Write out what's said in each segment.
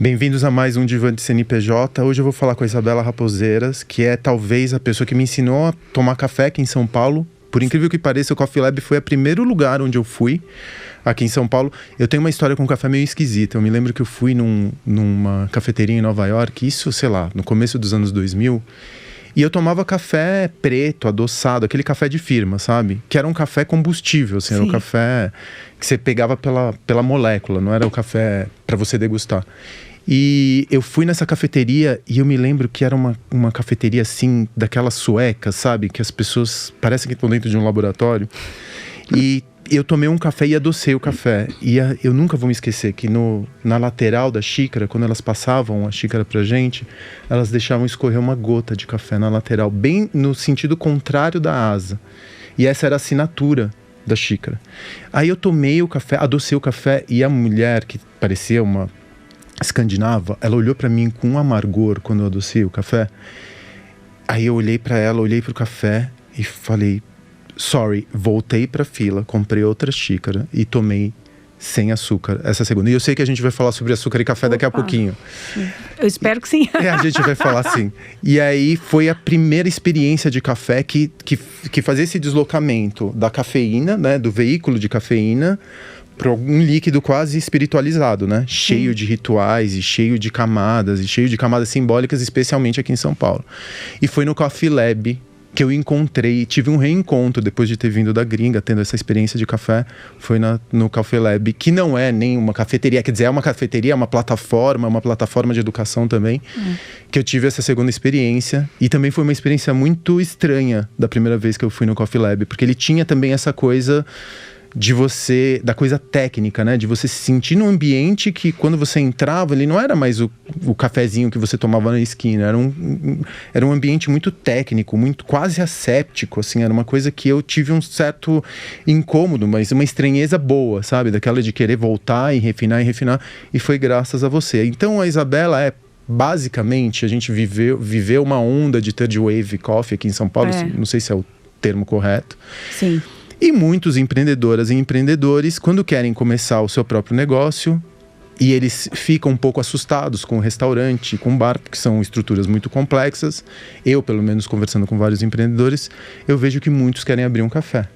Bem-vindos a mais um Divan de CNPJ. Hoje eu vou falar com a Isabela Raposeiras, que é talvez a pessoa que me ensinou a tomar café aqui em São Paulo. Por incrível que pareça, o Coffee Lab foi o primeiro lugar onde eu fui, aqui em São Paulo. Eu tenho uma história com café meio esquisita. Eu me lembro que eu fui numa cafeteria em Nova York, isso, sei lá, no começo dos anos 2000. E eu tomava café preto, adoçado, aquele café de firma, sabe? Que era um café combustível, assim, era um café que você pegava pela molécula, não era o café para você degustar. E eu fui nessa cafeteria e eu me lembro que era uma cafeteria assim, daquelas suecas, sabe? Que as pessoas parecem que estão dentro de um laboratório. E eu tomei um café e adocei o café. E eu nunca vou me esquecer que na lateral da xícara, quando elas passavam a xícara pra gente, elas deixavam escorrer uma gota de café na lateral, bem no sentido contrário da asa. E essa era a assinatura da xícara. Aí eu tomei o café, adocei o café, e a mulher, que parecia uma escandinava, ela olhou pra mim com um amargor quando eu adocei o café. Aí eu olhei pra ela, olhei pro café e falei, sorry, voltei pra fila, comprei outra xícara e tomei sem açúcar essa segunda. E eu sei que a gente vai falar sobre açúcar e café daqui a pouquinho. Eu espero que sim. A gente vai falar sim. E aí foi a primeira experiência de café que fazia esse deslocamento da cafeína, né, do veículo de cafeína, para um líquido quase espiritualizado, né? Cheio de rituais e cheio de camadas simbólicas, especialmente aqui em São Paulo. E foi no Coffee Lab que eu encontrei, tive um reencontro depois de ter vindo da gringa, tendo essa experiência de café. Foi no Coffee Lab, que não é nem uma cafeteria, quer dizer, é uma cafeteria, é uma plataforma de educação também, que eu tive essa segunda experiência. E também foi uma experiência muito estranha da primeira vez que eu fui no Coffee Lab, porque ele tinha também essa coisa da coisa técnica, né? De você se sentir num ambiente que, quando você entrava, ele não era mais o cafezinho que você tomava na esquina. Era um ambiente muito técnico, muito quase asséptico, assim. Era uma coisa que eu tive um certo incômodo, mas uma estranheza boa, sabe? Daquela de querer voltar e refinar. E foi graças a você. Então, a Isabela basicamente, a gente viveu uma onda de third wave coffee aqui em São Paulo. Não sei se é o termo correto. Sim. E muitos empreendedoras e empreendedores, quando querem começar o seu próprio negócio, e eles ficam um pouco assustados com o restaurante, com o bar, porque são estruturas muito complexas. Eu, pelo menos, conversando com vários empreendedores, eu vejo que muitos querem abrir um café.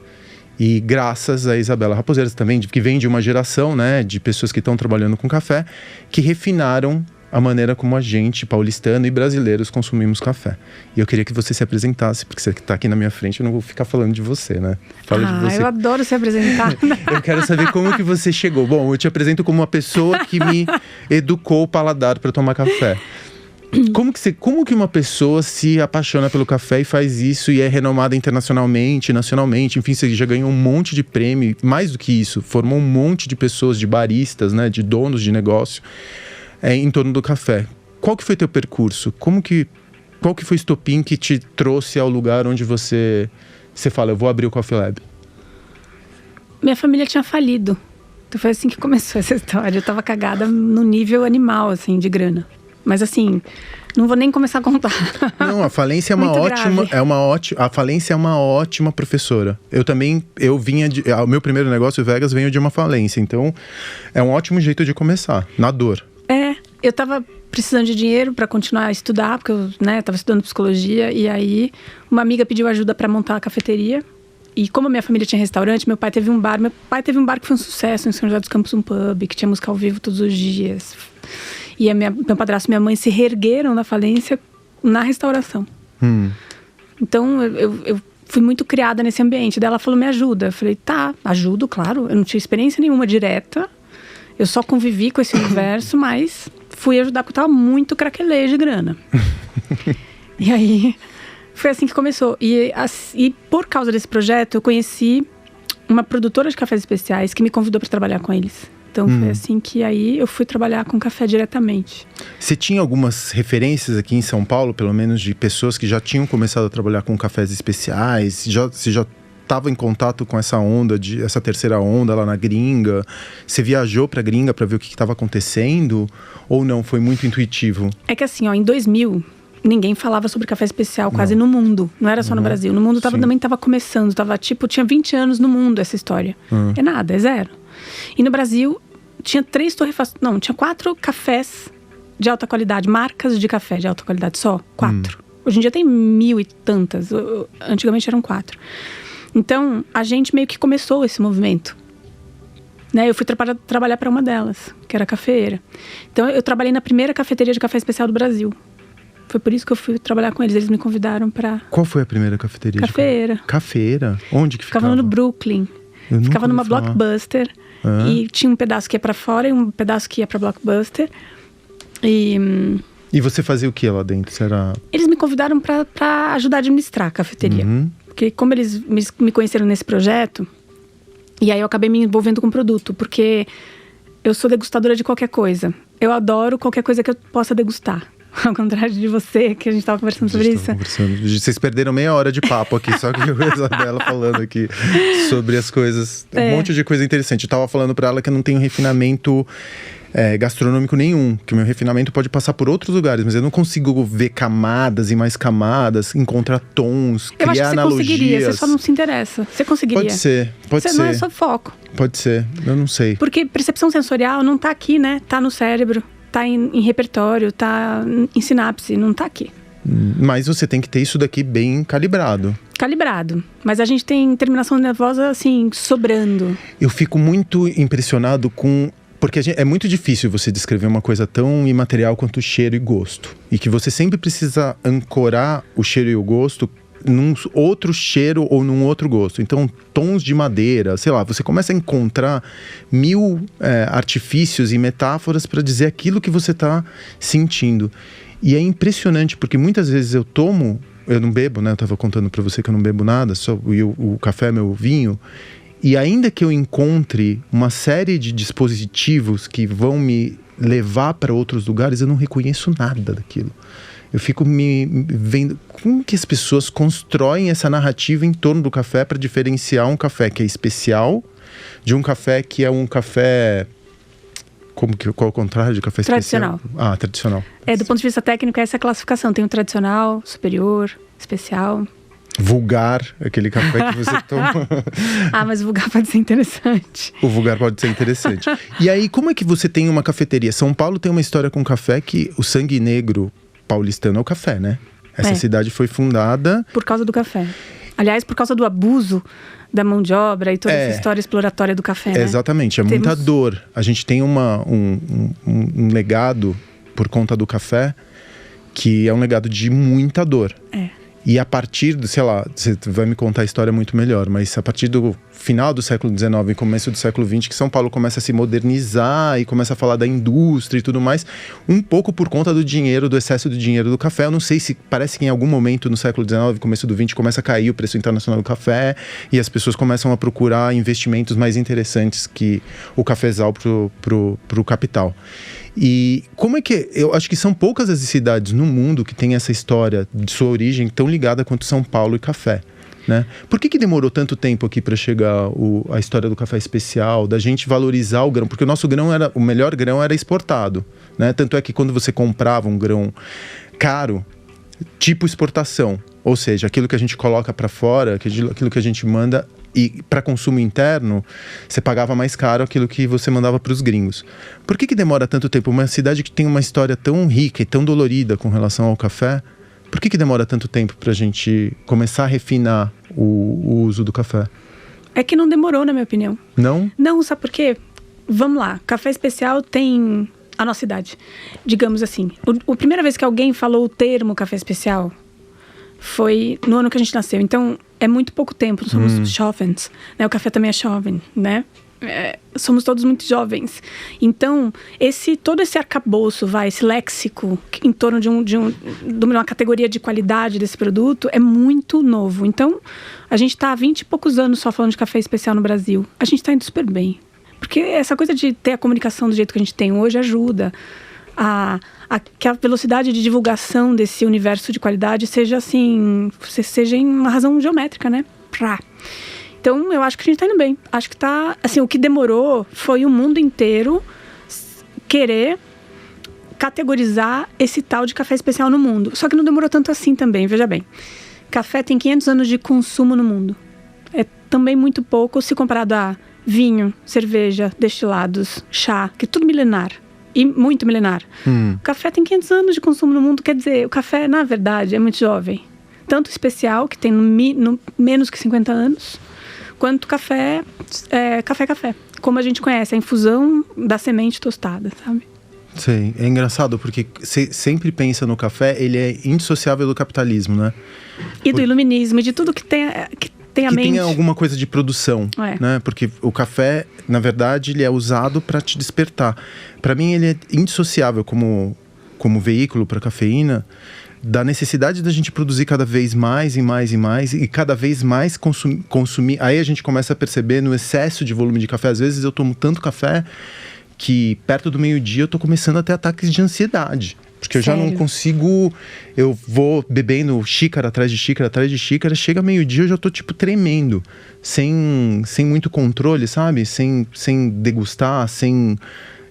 E graças a Isabela Raposeiras também, que vem de uma geração, né, de pessoas que estão trabalhando com café, que refinaram a maneira como a gente, paulistano e brasileiros, consumimos café. E eu queria que você se apresentasse, porque você está aqui na minha frente, eu não vou ficar falando de você, né? Fala de você. Eu adoro ser apresentada. Eu quero saber como que você chegou. Bom, eu te apresento como uma pessoa que me educou o paladar para tomar café. Como que uma pessoa se apaixona pelo café e faz isso e é renomada internacionalmente, nacionalmente? Enfim, você já ganhou um monte de prêmio. Mais do que isso, formou um monte de pessoas, de baristas, né? De donos de negócio. Em torno do café. Qual que foi teu percurso? Qual que foi o estopim que te trouxe ao lugar onde você fala, eu vou abrir o Coffee Lab? Minha família tinha falido. Então foi assim que começou essa história. Eu tava cagada no nível animal, assim, de grana. Mas assim, não vou nem começar a contar. Não, a falência é a falência é uma ótima professora. O meu primeiro negócio, o Vegas, veio de uma falência. Então, é um ótimo jeito de começar, na dor. Eu tava precisando de dinheiro para continuar a estudar, porque eu, tava estudando psicologia. E aí, uma amiga pediu ajuda para montar a cafeteria. E como a minha família tinha restaurante, meu pai teve um bar. Meu pai teve um bar que foi um sucesso em São José dos Campos, um pub, que tinha música ao vivo todos os dias. E meu padrasto e minha mãe se reergueram da falência na restauração. Então, eu fui muito criada nesse ambiente. Daí ela falou, me ajuda. Eu falei, tá, ajudo, claro. Eu não tinha experiência nenhuma direta. Eu só convivi com esse universo, mas fui ajudar porque eu tava muito craquelê de grana. E aí, foi assim que começou. E por causa desse projeto, eu conheci uma produtora de cafés especiais que me convidou para trabalhar com eles. Então, foi assim que aí eu fui trabalhar com café diretamente. Você tinha algumas referências aqui em São Paulo, pelo menos, de pessoas que já tinham começado a trabalhar com cafés especiais? Você já estava em contato com essa onda, essa terceira onda lá na gringa? Você viajou pra gringa pra ver o que estava acontecendo? Ou não? Foi muito intuitivo? É que assim, em 2000, ninguém falava sobre café especial quase no mundo. Não era só no Brasil. No mundo também estava começando. Tinha 20 anos no mundo essa história. É nada, é zero. E no Brasil, tinha 4 cafés de alta qualidade, marcas de café de alta qualidade, só 4. Hoje em dia tem 1.000 e tantas, antigamente eram 4. Então, a gente meio que começou esse movimento. Né? Eu fui trabalhar para uma delas, que era a Cafeira. Então, eu trabalhei na primeira cafeteria de café especial do Brasil. Foi por isso que eu fui trabalhar com eles. Eles me convidaram para... Qual foi a primeira cafeteria? Cafeira. Cafeira? Onde que ficava? Ficava no Brooklyn. Ficava numa Blockbuster. E tinha um pedaço que ia para fora e um pedaço que ia para Blockbuster. E você fazia o que lá dentro? Eles me convidaram para ajudar a administrar a cafeteria. Porque como eles me conheceram nesse projeto... E aí eu acabei me envolvendo com o produto, porque eu sou degustadora de qualquer coisa. Eu adoro qualquer coisa que eu possa degustar. Ao contrário de você, que a gente estava conversando sobre isso. Vocês perderam meia hora de papo aqui, só que eu e a Isabela falando aqui sobre as coisas. Um monte de coisa interessante. Eu estava falando para ela que eu não tenho refinamento gastronômico nenhum, que o meu refinamento pode passar por outros lugares, mas eu não consigo ver camadas e mais camadas, encontrar tons, criar analogias. Eu acho que você conseguiria, você só não se interessa. Você conseguiria. Pode ser. Não é só foco. Pode ser, eu não sei. Porque percepção sensorial não tá aqui, né? Tá no cérebro, tá em repertório, tá em sinapse, não tá aqui. Mas você tem que ter isso daqui bem calibrado. Mas a gente tem terminação nervosa, assim, sobrando. Eu fico muito impressionado com... Porque é muito difícil você descrever uma coisa tão imaterial quanto cheiro e gosto. E que você sempre precisa ancorar o cheiro e o gosto num outro cheiro ou num outro gosto. Então, tons de madeira, sei lá, você começa a encontrar 1000 artifícios e metáforas para dizer aquilo que você está sentindo. E é impressionante, porque muitas vezes eu não bebo, né? Eu estava contando para você que eu não bebo nada, só o café é meu vinho. E ainda que eu encontre uma série de dispositivos que vão me levar para outros lugares, eu não reconheço nada daquilo. Eu fico me vendo como que as pessoas constroem essa narrativa em torno do café para diferenciar um café que é especial de um café que é um café... Qual é o contrário de café tradicional? Especial? Tradicional. Do ponto de vista técnico, essa é a classificação. Tem o tradicional, superior, especial... Vulgar, aquele café que você toma. Mas o vulgar pode ser interessante. O vulgar pode ser interessante. E aí, como é que você tem uma cafeteria? São Paulo tem uma história com café que o sangue negro paulistano é o café, né? Essa cidade foi fundada... Por causa do café. Aliás, por causa do abuso da mão de obra e toda essa história exploratória do café, né? Exatamente, muita dor. A gente tem um legado por conta do café que é um legado de muita dor. E a partir do, sei lá, você vai me contar a história muito melhor, mas a partir do final do século XIX e começo do século XX, que São Paulo começa a se modernizar e começa a falar da indústria e tudo mais, um pouco por conta do dinheiro, do excesso do dinheiro do café. Eu não sei se parece que em algum momento no século XIX, começo do XX, começa a cair o preço internacional do café e as pessoas começam a procurar investimentos mais interessantes que o cafezal pro capital. E como é que... Eu acho que são poucas as cidades no mundo que têm essa história de sua origem tão ligada quanto São Paulo e café, né? Por que demorou tanto tempo aqui para chegar a história do café especial, da gente valorizar o grão? Porque o nosso grão o melhor grão era exportado, né? Tanto é que quando você comprava um grão caro, tipo exportação, ou seja, aquilo que a gente coloca para fora, aquilo que a gente manda... E para consumo interno, você pagava mais caro aquilo que você mandava para os gringos. Por que demora tanto tempo? Uma cidade que tem uma história tão rica e tão dolorida com relação ao café, por que demora tanto tempo para a gente começar a refinar o uso do café? É que não demorou, na minha opinião. Não? Não, sabe por quê? Vamos lá, café especial tem a nossa idade. Digamos assim, a primeira vez que alguém falou o termo café especial foi no ano que a gente nasceu. Então, é muito pouco tempo, somos jovens, né? O café também é jovem, né? Somos todos muito jovens. Então, todo esse arcabouço, esse léxico em torno de uma categoria de qualidade desse produto é muito novo. Então, a gente está há 20 e poucos anos só falando de café especial no Brasil. A gente está indo super bem. Porque essa coisa de ter a comunicação do jeito que a gente tem hoje ajuda que a velocidade de divulgação desse universo de qualidade seja assim, seja em uma razão geométrica, né? Então, eu acho que a gente tá indo bem. Acho que tá, assim, o que demorou foi o mundo inteiro querer categorizar esse tal de café especial no mundo. Só que não demorou tanto assim também, veja bem. Café tem 500 anos de consumo no mundo. É também muito pouco se comparado a vinho, cerveja, destilados, chá, que é tudo milenar. e muito milenar. O café tem 500 anos de consumo no mundo, quer dizer, o café, na verdade, é muito jovem. Tanto especial, que tem no menos que 50 anos, quanto café, como a gente conhece, a infusão da semente tostada, sabe? Sim, é engraçado porque você sempre pensa no café, ele é indissociável do capitalismo, né? E do iluminismo, e de tudo que tem a mente. Que tenha alguma coisa de produção, né? Porque o café, na verdade, ele é usado para te despertar. Para mim, ele é indissociável como veículo para cafeína, da necessidade da gente produzir cada vez mais e mais e mais, e cada vez mais consumir. Aí a gente começa a perceber no excesso de volume de café. Às vezes eu tomo tanto café que perto do meio-dia eu tô começando a ter ataques de ansiedade. Porque eu já não consigo... Eu vou bebendo xícara atrás de xícara atrás de xícara. Chega meio-dia eu já tô tipo tremendo. Sem muito controle, sabe? Sem degustar,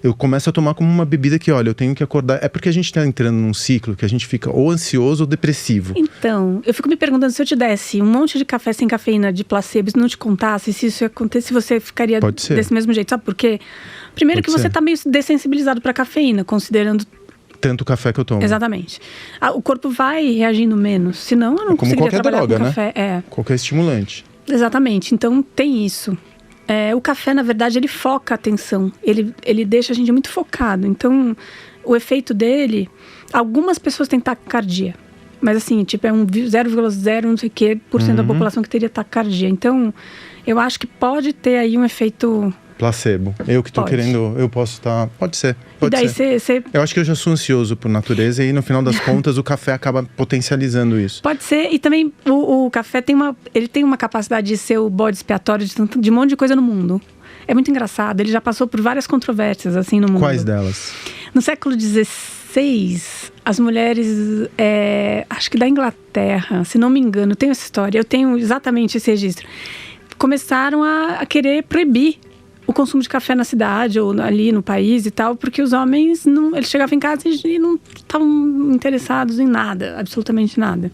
Eu começo a tomar como uma bebida que, olha, eu tenho que acordar. É porque a gente tá entrando num ciclo que a gente fica ou ansioso ou depressivo. Então, eu fico me perguntando, se eu te desse um monte de café sem cafeína de placebo, se não te contasse, se isso ia acontecer, se você ficaria desse mesmo jeito. Sabe por quê? Primeiro que você tá meio dessensibilizado pra cafeína, considerando tanto café que eu tomo. Exatamente. O corpo vai reagindo menos, senão eu não conseguiria trabalhar droga, com café. Né? Qualquer estimulante. Exatamente, então tem isso. O café, na verdade, ele foca a atenção. Ele deixa a gente muito focado. Então, o efeito dele... Algumas pessoas têm taquicardia. Mas assim, tipo, é um 0,0 não sei o que por cento da população que teria taquicardia. Então, eu acho que pode ter aí um efeito... Placebo. Eu que tô querendo... Eu posso estar... Pode ser. Pode ser. Eu acho que eu já sou ansioso por natureza e no final das contas o café acaba potencializando isso. Pode ser. E também o café tem uma capacidade de ser o bode expiatório de um monte de coisa no mundo. É muito engraçado. Ele já passou por várias controvérsias assim no mundo. Quais delas? No século XVI, as mulheres, acho que da Inglaterra, se não me engano, eu tenho essa história, eu tenho exatamente esse registro, começaram a querer proibir o consumo de café na cidade ou ali no país e tal, porque os homens eles chegavam em casa e não estavam interessados em nada, absolutamente nada.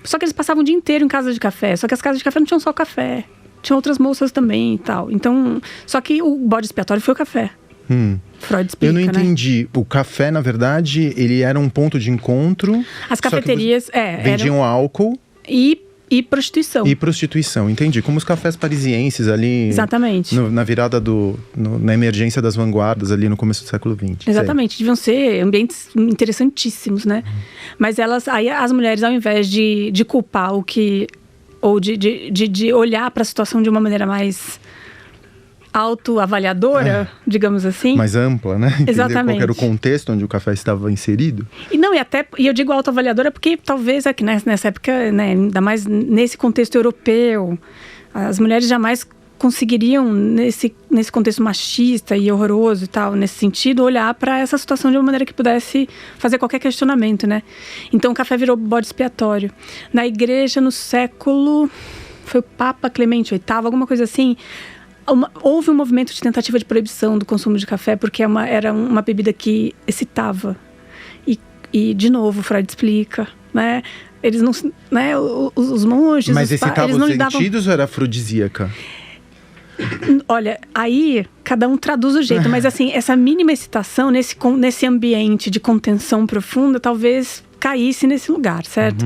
Só que eles passavam o dia inteiro em casa de café, só que as casas de café não tinham só café, tinham outras moças também e tal. Então, só que o bode expiatório foi o café. Freud explica, eu não entendi. Né? O café, na verdade, ele era um ponto de encontro. As cafeterias, vendiam álcool e prostituição. E prostituição, entendi. Como os cafés parisienses ali... Exatamente. Na virada na emergência das vanguardas ali no começo do século XX. Exatamente. Deviam ser ambientes interessantíssimos, né? Mas aí as mulheres, ao invés de culpar o que... Ou de olhar para a situação de uma maneira mais autoavaliadora, digamos assim. Mais ampla, né? Entender exatamente. Qual era o contexto onde o café estava inserido. E eu digo autoavaliadora porque talvez aqui nessa época, né, ainda mais nesse contexto europeu, as mulheres jamais conseguiriam, nesse contexto machista e horroroso e tal, nesse sentido, olhar para essa situação de uma maneira que pudesse fazer qualquer questionamento, né? Então o café virou bode expiatório. Na igreja, no século... Foi o Papa Clemente VIII, alguma coisa assim... Houve um movimento de tentativa de proibição do consumo de café, porque era uma bebida que excitava. E de novo, Freud explica, né? Eles não... Né? Os monges... Mas excitava os sentidos ou era afrodisíaca? Olha, aí cada um traduz o jeito, mas assim, essa mínima excitação nesse ambiente de contenção profunda talvez caísse nesse lugar, certo?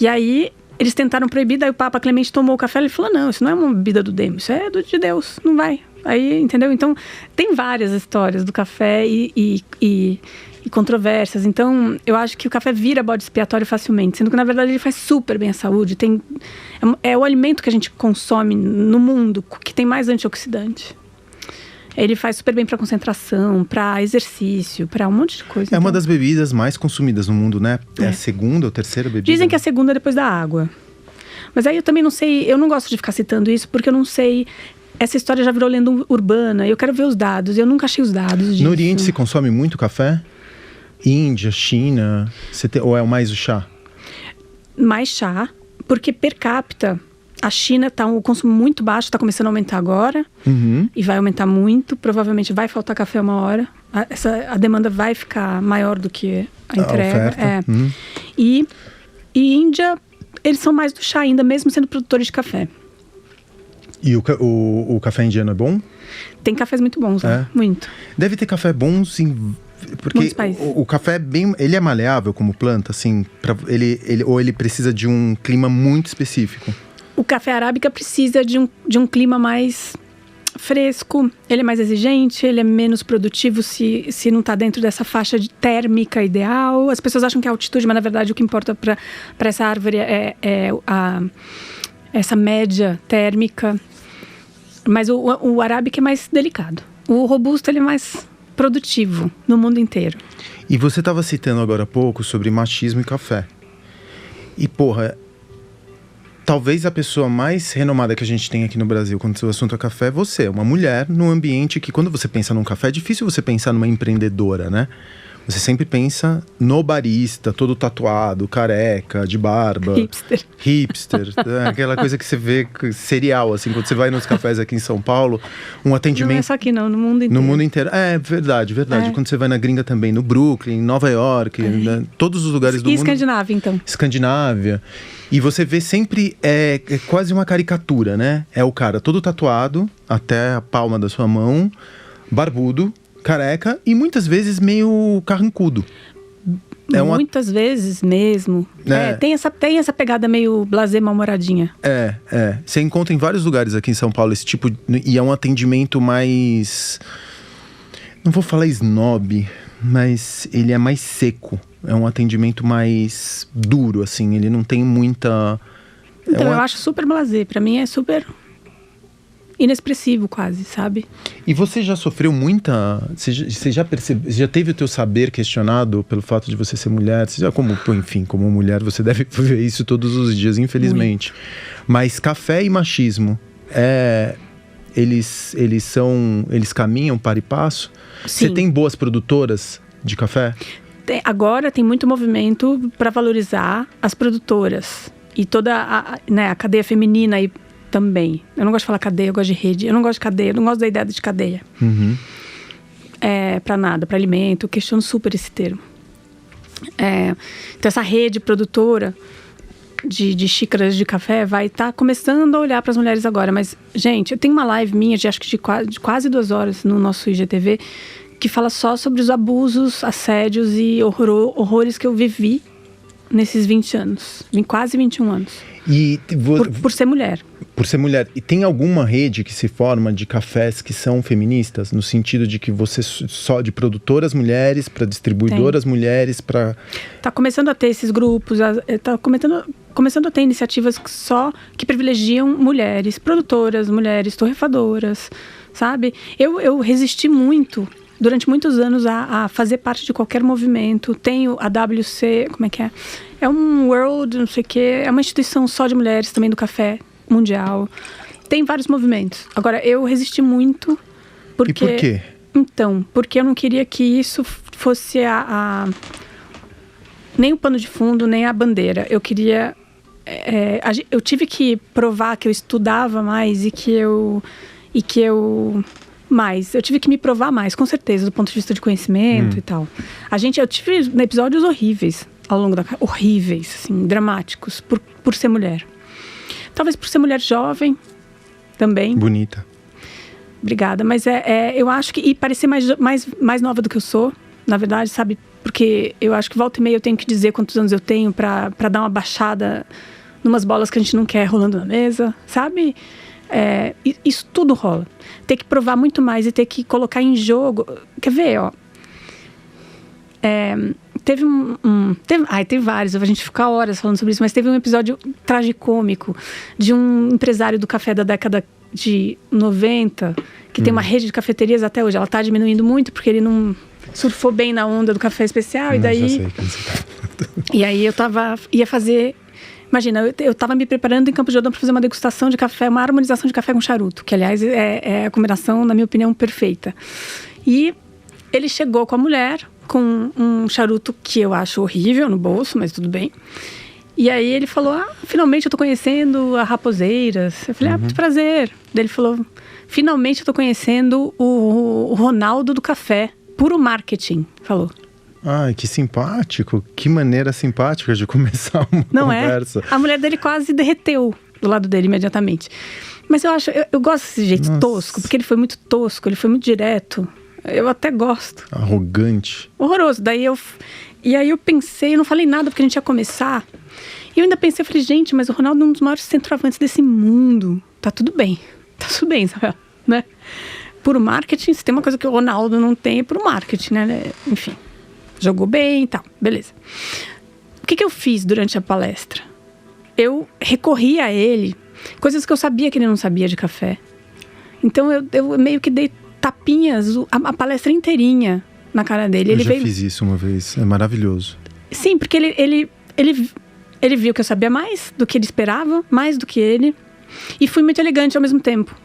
E aí eles tentaram proibir, daí o Papa Clemente tomou o café e falou, não, isso não é uma bebida do demo, isso é de Deus, não vai. Aí, entendeu? Então, tem várias histórias do café e controvérsias. Então, eu acho que o café vira bode expiatório facilmente, sendo que, na verdade, ele faz super bem à saúde. É o alimento que a gente consome no mundo que tem mais antioxidante. Ele faz super bem para concentração, para exercício, para um monte de coisa. Uma das bebidas mais consumidas no mundo, né? É a segunda ou terceira bebida? Dizem que é a segunda depois da água. Mas aí eu também não sei, eu não gosto de ficar citando isso, porque eu não sei... Essa história já virou lenda urbana, eu quero ver os dados, eu nunca achei os dados disso. No Oriente se consome muito café? Índia, China, ou é mais o chá? Mais chá, porque per capita... A China está um consumo muito baixo, está começando a aumentar agora. E vai aumentar muito. Provavelmente vai faltar café uma hora. A demanda vai ficar maior do que a entrega. E Índia, eles são mais do chá ainda, mesmo sendo produtores de café. E o café indiano é bom? Tem cafés muito bons, né? Muito. Deve ter café bons porque o café é ele é maleável como planta, assim, ou ele precisa de um clima muito específico? O café arábica precisa de um clima mais fresco, ele é mais exigente, ele é menos produtivo se não está dentro dessa faixa térmica ideal. As pessoas acham que é a altitude, mas na verdade o que importa para essa árvore é essa média térmica. Mas o arábica é mais delicado. O robusto ele é mais produtivo no mundo inteiro. E você estava citando agora há pouco sobre machismo e café. E porra, talvez a pessoa mais renomada que a gente tem aqui no Brasil quando o assunto é café é você, uma mulher num ambiente que quando você pensa num café é difícil você pensar numa empreendedora, né? Você sempre pensa no barista, todo tatuado, careca, de barba. Hipster. Aquela coisa que você vê serial, assim, quando você vai nos cafés aqui em São Paulo, um atendimento... Não é só aqui não, no mundo inteiro. No mundo inteiro. É, verdade. Quando você vai na gringa também, no Brooklyn, em Nova York, né? Todos os lugares do mundo. E Escandinávia, então. Escandinávia. E você vê sempre, é quase uma caricatura, né? É o cara todo tatuado, até a palma da sua mão, barbudo, careca e muitas vezes meio carrancudo. Muitas vezes mesmo. Tem essa pegada meio blasé, mal-humoradinha. Você encontra em vários lugares aqui em São Paulo esse tipo... E é um atendimento mais... Não vou falar snob, mas ele é mais seco. É um atendimento mais duro, assim. Ele não tem muita... Então, eu acho super blasé. Pra mim é super... inexpressivo quase, sabe? E você já sofreu muita... Você já teve o teu saber questionado pelo fato de você ser mulher? Você já, como mulher, você deve ver isso todos os dias, infelizmente. Mas café e machismo, eles caminham para e passo? Sim. Você tem boas produtoras de café? Agora tem muito movimento para valorizar as produtoras. E toda a cadeia feminina aí também. Eu não gosto de falar cadeia, eu gosto de rede. Eu não gosto de cadeia, eu não gosto da ideia de cadeia. Uhum. Para nada, para alimento. Eu questiono super esse termo. Então essa rede produtora de xícaras de café vai estar começando a olhar para as mulheres agora. Mas, gente, eu tenho uma live minha de quase 2 horas no nosso IGTV que fala só sobre os abusos, assédios e horrores que eu vivi nesses 20 anos. Quase 21 anos. E por ser mulher. Por ser mulher. E tem alguma rede que se forma de cafés que são feministas? No sentido de que você só de produtoras mulheres para distribuidoras mulheres para... Tá começando a ter esses grupos, tá começando a ter iniciativas que privilegiam mulheres, produtoras, mulheres torrefadoras, sabe? Eu resisti muito... Durante muitos anos a fazer parte de qualquer movimento. Tenho a WC, como é que é? É um World, não sei o quê. É uma instituição só de mulheres também do café mundial. Tem vários movimentos. Agora, eu resisti muito porque... E por quê? Então, porque eu não queria que isso fosse nem o pano de fundo, nem a bandeira. Eu queria... eu tive que provar que eu estudava mais e que eu tive que me provar mais, com certeza, do ponto de vista de conhecimento e tal. Eu tive episódios horríveis ao longo horríveis, assim, dramáticos, por ser mulher. Talvez por ser mulher jovem também. Bonita. Obrigada, mas eu acho que... E parecer mais nova do que eu sou, na verdade, sabe? Porque eu acho que volta e meia eu tenho que dizer quantos anos eu tenho pra dar uma baixada numas bolas que a gente não quer rolando na mesa, sabe? Isso tudo rola. Ter que provar muito mais e ter que colocar em jogo. Quer ver, ó? Teve vários, a gente fica horas falando sobre isso, mas teve um episódio tragicômico de um empresário do café da década de 90, que tem uma rede de cafeterias até hoje. Ela tá diminuindo muito porque ele não surfou bem na onda do café especial. E daí... Já sei quem você tá. E aí ia fazer... Imagina, eu estava me preparando em Campos de Jordão para fazer uma degustação de café, uma harmonização de café com charuto, que, aliás, é a combinação, na minha opinião, perfeita. E ele chegou com a mulher, com um charuto que eu acho horrível no bolso, mas tudo bem. E aí ele falou, finalmente eu tô conhecendo a Raposeiras. Eu falei, muito prazer. Daí ele falou, finalmente eu tô conhecendo o Ronaldo do café, puro marketing, falou. Ai, que simpático. Que maneira simpática de começar uma conversa. A mulher dele quase derreteu do lado dele imediatamente. Mas eu gosto desse jeito tosco, porque ele foi muito tosco, ele foi muito direto. Eu até gosto. Arrogante. Horroroso. E aí eu pensei, eu não falei nada porque a gente ia começar. E eu ainda pensei, eu falei, gente, mas o Ronaldo é um dos maiores centroavantes desse mundo. Tá tudo bem, Isabel, né? Por marketing, se tem uma coisa que o Ronaldo não tem, é por marketing, né? Enfim, jogou bem e tal, beleza. O que eu fiz durante a palestra? Eu recorri a ele, coisas que eu sabia que ele não sabia de café. Então eu meio que dei tapinhas a palestra inteirinha na cara dele. Eu já fiz isso uma vez, é maravilhoso. Sim, porque ele viu que eu sabia mais do que ele esperava, mais do que ele. E fui muito elegante ao mesmo tempo.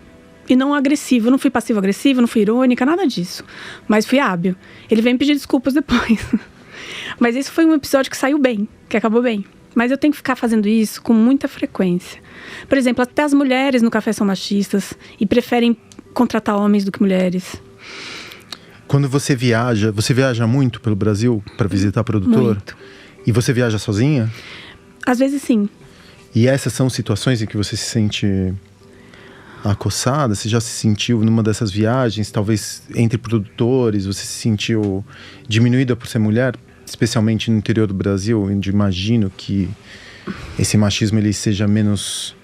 E não agressivo, eu não fui passivo-agressivo, não fui irônica, nada disso. Mas fui hábil. Ele veio me pedir desculpas depois. Mas esse foi um episódio que saiu bem, que acabou bem. Mas eu tenho que ficar fazendo isso com muita frequência. Por exemplo, até as mulheres no café são machistas e preferem contratar homens do que mulheres. Quando você viaja muito pelo Brasil para visitar produtor? Muito. E você viaja sozinha? Às vezes sim. E essas são situações em que você se sente acossada? Você já se sentiu numa dessas viagens, talvez entre produtores, você se sentiu diminuída por ser mulher? Especialmente no interior do Brasil, onde imagino que esse machismo ele seja menos...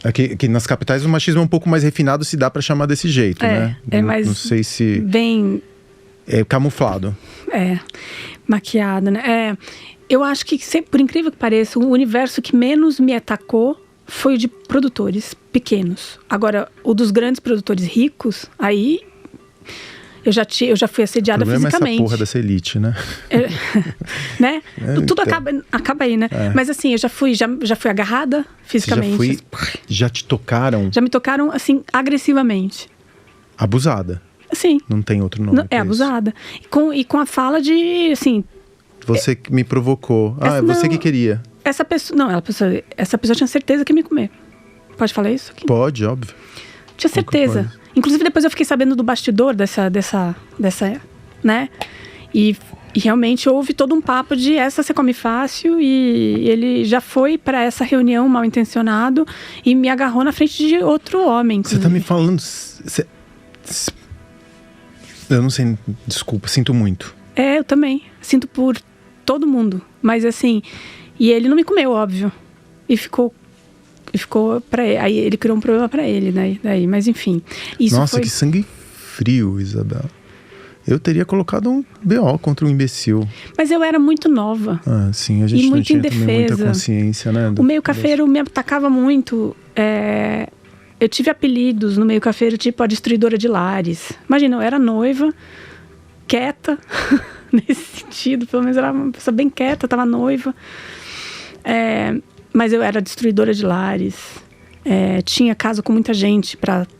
Aqui nas capitais o machismo é um pouco mais refinado, se dá para chamar desse jeito, né? É mais... Não sei se... Bem... É camuflado. Maquiado, né? Eu acho que, por incrível que pareça, o universo que menos me atacou foi o de produtores pequenos. Agora, o dos grandes produtores ricos, aí... Eu já fui assediada fisicamente. O problema é essa porra dessa elite, né? Né? Tudo acaba aí, né? Mas assim, eu já fui agarrada fisicamente. Já te tocaram? Já me tocaram, assim, agressivamente. Abusada? Sim. Não tem outro nome. Abusada. E com a fala de, assim... Você que me provocou. Você que queria. Essa pessoa tinha certeza que ia me comer. Pode falar isso aqui? Pode, óbvio. Tinha certeza. Inclusive, depois eu fiquei sabendo do bastidor dessa né? E realmente houve todo um papo de essa você come fácil, e ele já foi para essa reunião mal intencionado e me agarrou na frente de outro homem. Você tá me falando... Eu não sei, desculpa, sinto muito. Eu também. Sinto por todo mundo. Mas assim, e ele não me comeu, óbvio. E ficou pra ele. Aí ele criou um problema pra ele, né? Daí, mas enfim. Nossa, que sangue frio, Isabel. Eu teria colocado um BO contra um imbecil. Mas eu era muito nova. Sim, a gente não tinha também muita consciência, né? O meio cafeiro me atacava muito. Eu tive apelidos no meio cafeiro, tipo a destruidora de lares. Imagina, eu era noiva, quieta, nesse sentido. Pelo menos eu era uma pessoa bem quieta, tava noiva. Mas eu era destruidora de lares. Tinha caso com muita gente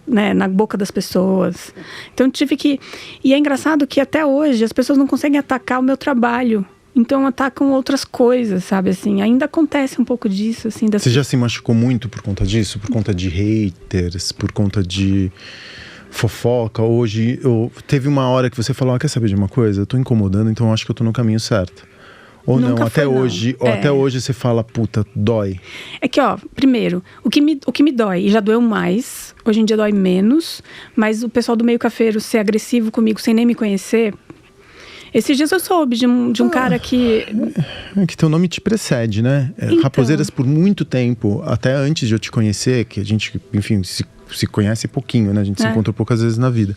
na boca das pessoas. Então eu tive que... E é engraçado que até hoje as pessoas não conseguem atacar o meu trabalho. Então atacam outras coisas, sabe? Assim, ainda acontece um pouco disso. Assim, Você já se machucou muito por conta disso? Por conta de haters? Por conta de fofoca? Hoje, teve uma hora que você falou, quer saber de uma coisa? Eu tô incomodando, então eu acho que eu tô no caminho certo. Ou nunca não, até hoje, ou até hoje você fala, puta, dói. É que, primeiro, o que me dói, e já doeu mais, hoje em dia dói menos, mas o pessoal do meio cafeiro ser agressivo comigo sem nem me conhecer. Esses dias eu soube de um cara que... que teu nome te precede, né? Então... Raposeiras por muito tempo, até antes de eu te conhecer, que a gente, enfim, se conhece pouquinho, né? A gente se encontrou poucas vezes na vida.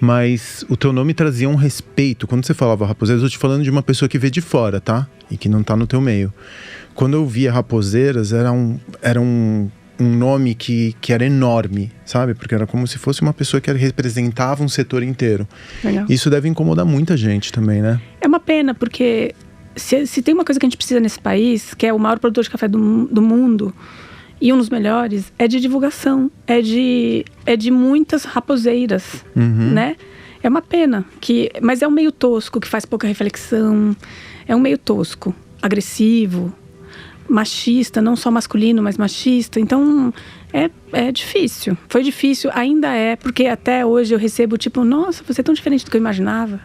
Mas o teu nome trazia um respeito. Quando você falava Raposeiras, eu tô te falando de uma pessoa que vê de fora, tá? E que não tá no teu meio. Quando eu via Raposeiras, era um nome que era enorme, sabe? Porque era como se fosse uma pessoa que representava um setor inteiro. Legal. Isso deve incomodar muita gente também, né? É uma pena, porque se tem uma coisa que a gente precisa nesse país, que é o maior produtor de café do mundo, e um dos melhores, é de divulgação, é de muitas raposeiras, né? É uma pena, mas é um meio tosco, que faz pouca reflexão, é um meio tosco, agressivo, machista, não só masculino, mas machista. Então, é difícil, foi difícil, ainda é, porque até hoje eu recebo tipo, nossa, você é tão diferente do que eu imaginava.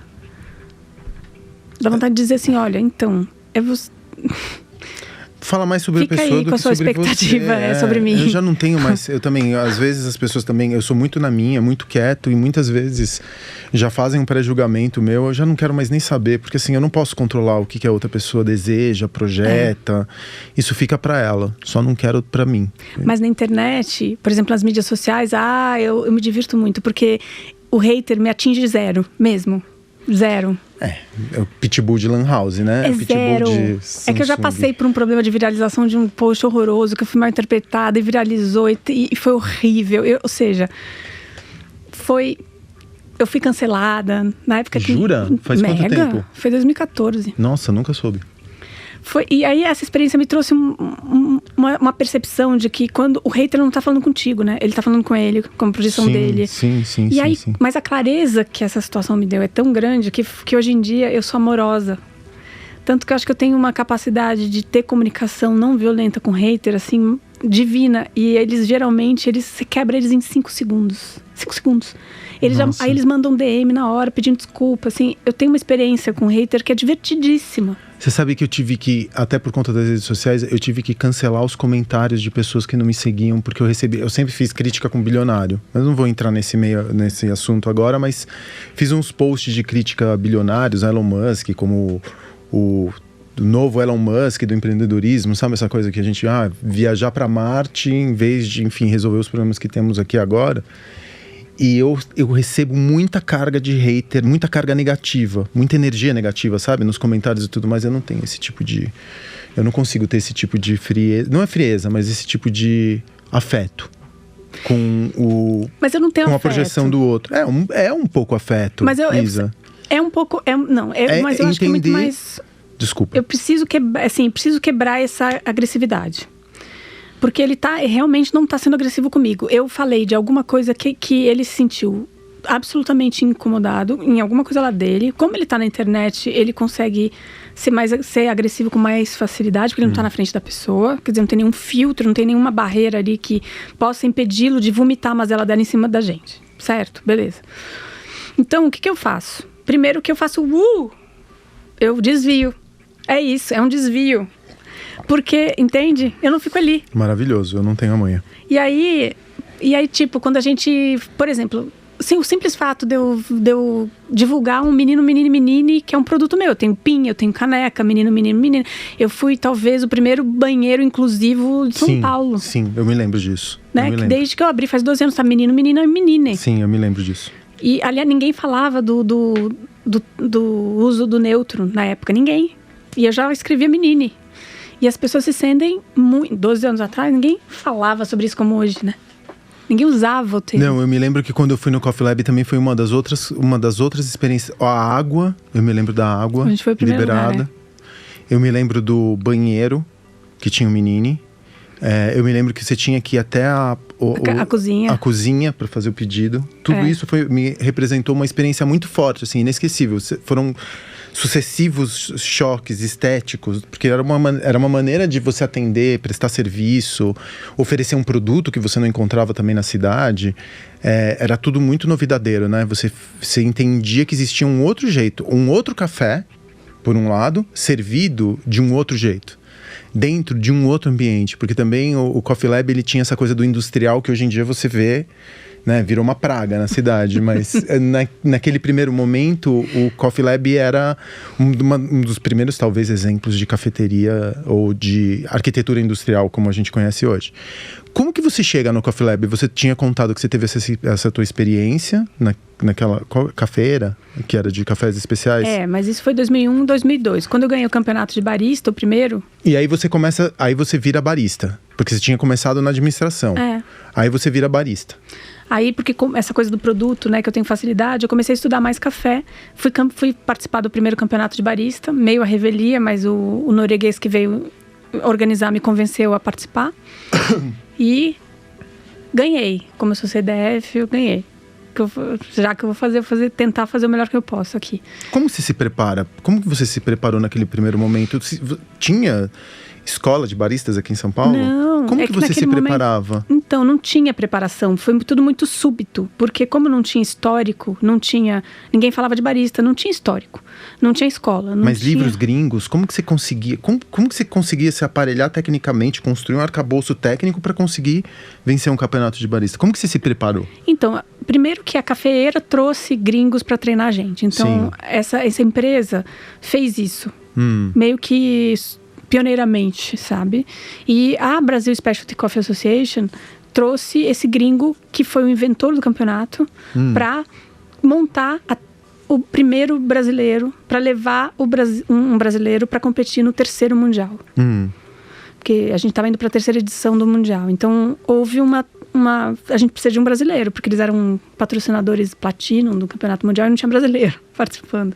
Dá vontade de dizer assim, olha, então, é você... fala mais sobre Fica a pessoa aí do com a que sua sobre expectativa você. sobre mim. Eu já não tenho mais, eu também, às vezes as pessoas também, eu sou muito na minha, muito quieto, e muitas vezes já fazem um pré-julgamento meu, eu já não quero mais nem saber, porque assim, eu não posso controlar o que a outra pessoa deseja, projeta, isso fica pra ela, só não quero pra mim. Mas na internet, por exemplo, nas mídias sociais, eu me divirto muito, porque o hater me atinge zero, mesmo. Zero. É o pitbull de Lan House, né? É pitbull zero. de É que eu já passei por um problema de viralização de um post horroroso, que eu fui mal interpretada e viralizou, e foi horrível. Ou seja, eu fui cancelada na época que... Jura? Faz quanto tempo? Foi 2014. Nossa, nunca soube. E aí essa experiência me trouxe uma percepção de que quando o hater não tá falando contigo, né? Ele tá falando com ele, com a projeção dele. Sim. Mas a clareza que essa situação me deu é tão grande que hoje em dia eu sou amorosa. Tanto que eu acho que eu tenho uma capacidade de ter comunicação não violenta com hater, assim, divina. E eles geralmente, você quebra eles em 5 segundos. 5 segundos. Aí eles mandam DM na hora pedindo desculpa, assim. Eu tenho uma experiência com hater que é divertidíssima. Você sabe que eu tive que, até por conta das redes sociais, eu tive que cancelar os comentários de pessoas que não me seguiam, porque eu sempre fiz crítica com bilionário. Eu não vou entrar nesse assunto agora, mas fiz uns posts de crítica a bilionários, a Elon Musk, como o novo Elon Musk do empreendedorismo, sabe essa coisa que a gente, viajar para Marte em vez de, enfim, resolver os problemas que temos aqui agora. E eu recebo muita carga de hater, muita carga negativa, muita energia negativa, sabe? Nos comentários e tudo mais. Eu não tenho esse tipo de... Eu não consigo ter esse tipo de frieza. Não é frieza, mas esse tipo de afeto com Mas eu não tenho com afeto. A projeção do outro. É um pouco afeto, mas Isa. É um pouco... mas eu acho que é muito mais... Desculpa. Eu preciso quebrar essa agressividade. Porque ele realmente não está sendo agressivo comigo. Eu falei de alguma coisa que ele se sentiu absolutamente incomodado em alguma coisa lá dele. Como ele está na internet, ele consegue ser agressivo com mais facilidade, porque ele não está na frente da pessoa. Quer dizer, não tem nenhum filtro, não tem nenhuma barreira ali que possa impedi-lo de vomitar a mazela dela em cima da gente. Certo? Beleza. Então, o que eu faço? Primeiro que eu faço, eu desvio. É isso, é um desvio. Porque, entende? Eu não fico ali. Maravilhoso, eu não tenho amanhã. E aí, tipo, quando a gente... Por exemplo, assim, o simples fato de eu divulgar um menino, menine, que é um produto meu. Eu tenho pin, eu tenho caneca, menino. Eu fui, talvez, o primeiro banheiro inclusivo de São Paulo. Sim, eu me lembro disso. Né? Desde que eu abri, faz 12 anos, tá menino, menina e menine. Sim, eu me lembro disso. E, aliás, ninguém falava do uso do neutro na época. Ninguém. E eu já escrevia menine. E as pessoas se sentem muito... 12 anos atrás, ninguém falava sobre isso como hoje, né? Ninguém usava o termo. Não, eu me lembro que quando eu fui no Coffee Lab também foi uma das outras experiências. A água, eu me lembro da água a gente foi o primeiro liberada. Lugar, Eu me lembro do banheiro, que tinha um menine. Eu me lembro que você tinha que ir até a cozinha. A cozinha para fazer o pedido. Tudo isso me representou uma experiência muito forte, assim, inesquecível. Foram sucessivos choques estéticos, porque era uma maneira de você atender, prestar serviço, oferecer um produto que você não encontrava também na cidade. Era tudo muito novidadeiro, né? Você entendia que existia um outro jeito, um outro café, por um lado, servido de um outro jeito, dentro de um outro ambiente, porque também o Coffee Lab, ele tinha essa coisa do industrial que hoje em dia você vê, né, virou uma praga na cidade, mas naquele primeiro momento o Coffee Lab era um dos primeiros, talvez, exemplos de cafeteria ou de arquitetura industrial como a gente conhece hoje. Como que você chega no Coffee Lab? Você tinha contado que você teve essa tua experiência naquela cafeira, que era de cafés especiais? Mas isso foi 2001, 2002. Quando eu ganhei o campeonato de barista, o primeiro... E aí aí você vira barista, porque você tinha começado na administração. Aí você vira barista. Aí, porque essa coisa do produto, né, que eu tenho facilidade, eu comecei a estudar mais café. Fui participar do primeiro campeonato de barista, meio a revelia, mas o norueguês que veio organizar me convenceu a participar. E ganhei. Como eu sou CDF, eu ganhei. Já que eu vou tentar fazer o melhor que eu posso aqui. Como você se prepara? Como que você se preparou naquele primeiro momento? Tinha escola de baristas aqui em São Paulo? Não. Como que você se preparava? Então, não tinha preparação. Foi tudo muito súbito. Porque como não tinha histórico, ninguém falava de barista, não tinha histórico. Não tinha escola. Mas livros gringos, como que você conseguia? Como que você conseguia se aparelhar tecnicamente, construir um arcabouço técnico para conseguir vencer um campeonato de barista? Como que você se preparou? Então, primeiro que a cafeeira trouxe gringos para treinar a gente. Então, essa empresa fez isso. Meio que pioneiramente, sabe? E a Brazil Specialty Coffee Association trouxe esse gringo que foi o inventor do campeonato para montar o primeiro brasileiro, para levar um brasileiro para competir no 3º Mundial. Porque a gente estava indo para a 3ª edição do Mundial. Então, houve a gente precisa de um brasileiro, porque eles eram patrocinadores Platinum do Campeonato Mundial e não tinha brasileiro participando.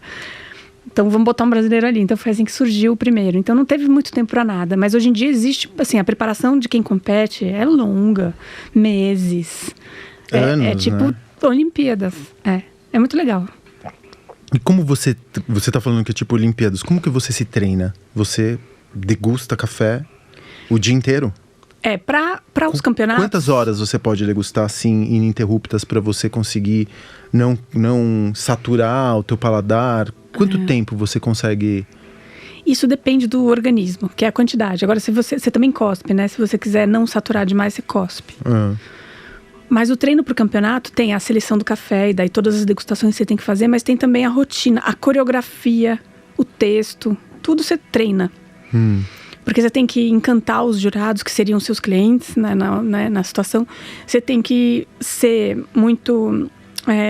Então, vamos botar um brasileiro ali. Então, foi assim que surgiu o primeiro. Então, não teve muito tempo para nada. Mas, hoje em dia, existe, assim, a preparação de quem compete é longa. Meses. Anos, é tipo né? Olimpíadas. É muito legal. E como você tá falando que é tipo Olimpíadas, como que você se treina? Você degusta café o dia inteiro? Para os campeonatos... Quantas horas você pode degustar, assim, ininterruptas para você conseguir não saturar o teu paladar? Quanto tempo você consegue... Isso depende do organismo, que é a quantidade. Agora, se você também cospe, né? Se você quiser não saturar demais, você cospe. Mas o treino para o campeonato tem a seleção do café, e daí todas as degustações que você tem que fazer, mas tem também a rotina, a coreografia, o texto, tudo você treina. Porque você tem que encantar os jurados, que seriam seus clientes, né, na situação. Você tem que ser muito...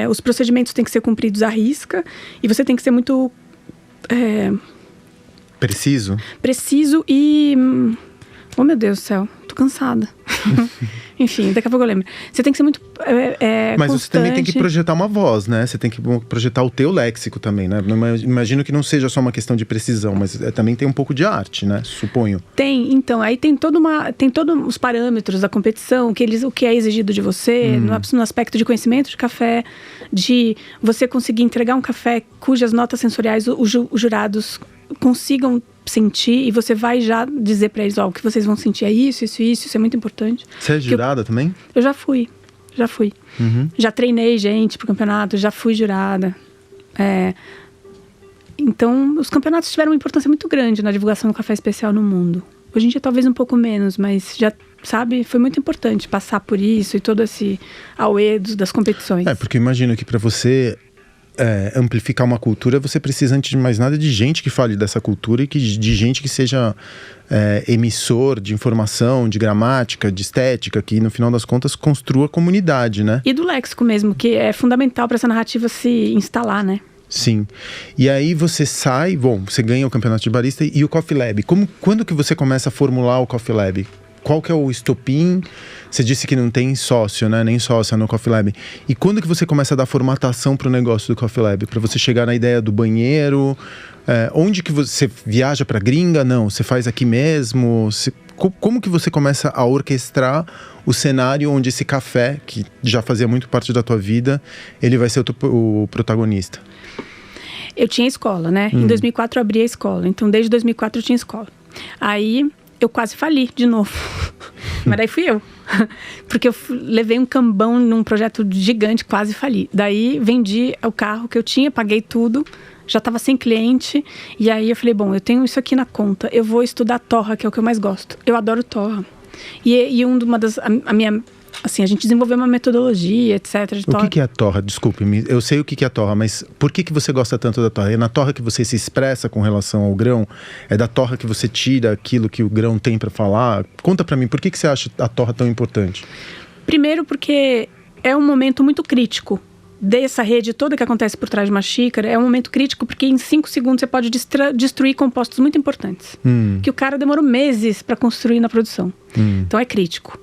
os procedimentos têm que ser cumpridos à risca. E você tem que ser muito... Preciso e... Oh, meu Deus do céu. Tô cansada. Enfim, daqui a pouco eu lembro. Você tem que ser muito Mas constante. você também tem que projetar uma voz, né? Você tem que projetar o teu léxico também, né? Imagino que não seja só uma questão de precisão, mas também tem um pouco de arte, né? Suponho. Tem, então. Aí tem todos os parâmetros da competição, o que é exigido de você, no aspecto de conhecimento de café, de você conseguir entregar um café cujas notas sensoriais os jurados consigam sentir, e você vai já dizer para eles, o que vocês vão sentir é isso é muito importante. Você é jurada também? Eu já fui. Já treinei gente pro campeonato, já fui jurada. Então, os campeonatos tiveram uma importância muito grande na divulgação do café especial no mundo. Hoje em dia talvez um pouco menos, mas já, sabe, foi muito importante passar por isso e todo esse auê das competições. Porque eu imagino que para você amplificar uma cultura, você precisa, antes de mais nada, de gente que fale dessa cultura e de gente que seja emissor de informação, de gramática, de estética, que no final das contas construa a comunidade, né? E do léxico mesmo, que é fundamental para essa narrativa se instalar, né? Sim. E aí você sai, você ganha o campeonato de barista e o Coffee Lab. Quando que você começa a formular o Coffee Lab? Qual que é o estopim? Você disse que não tem sócio, né? Nem sócia no Coffee Lab. E quando que você começa a dar formatação para o negócio do Coffee Lab? Para você chegar na ideia do banheiro? Onde que você viaja para gringa? Não, você faz aqui mesmo? Como que você começa a orquestrar o cenário onde esse café, que já fazia muito parte da tua vida, ele vai ser o protagonista? Eu tinha escola, né? Em 2004 eu abri a escola. Então, desde 2004 eu tinha escola. Aí... eu quase fali de novo. Mas daí fui eu. Porque eu levei um cambão num projeto gigante, quase fali. Daí vendi o carro que eu tinha, paguei tudo. Já estava sem cliente. E aí eu falei, eu tenho isso aqui na conta. Eu vou estudar torra, que é o que eu mais gosto. Eu adoro torra. A gente desenvolveu uma metodologia, etc. de torra. O que é a torra? Desculpe-me, eu sei o que é a torra, mas por que você gosta tanto da torra? É na torra que você se expressa com relação ao grão? É da torra que você tira aquilo que o grão tem para falar? Conta para mim, por que você acha a torra tão importante? Primeiro porque é um momento muito crítico dessa rede toda que acontece por trás de uma xícara. É um momento crítico porque em 5 segundos você pode destruir compostos muito importantes. Que o cara demorou meses para construir na produção. Então é crítico.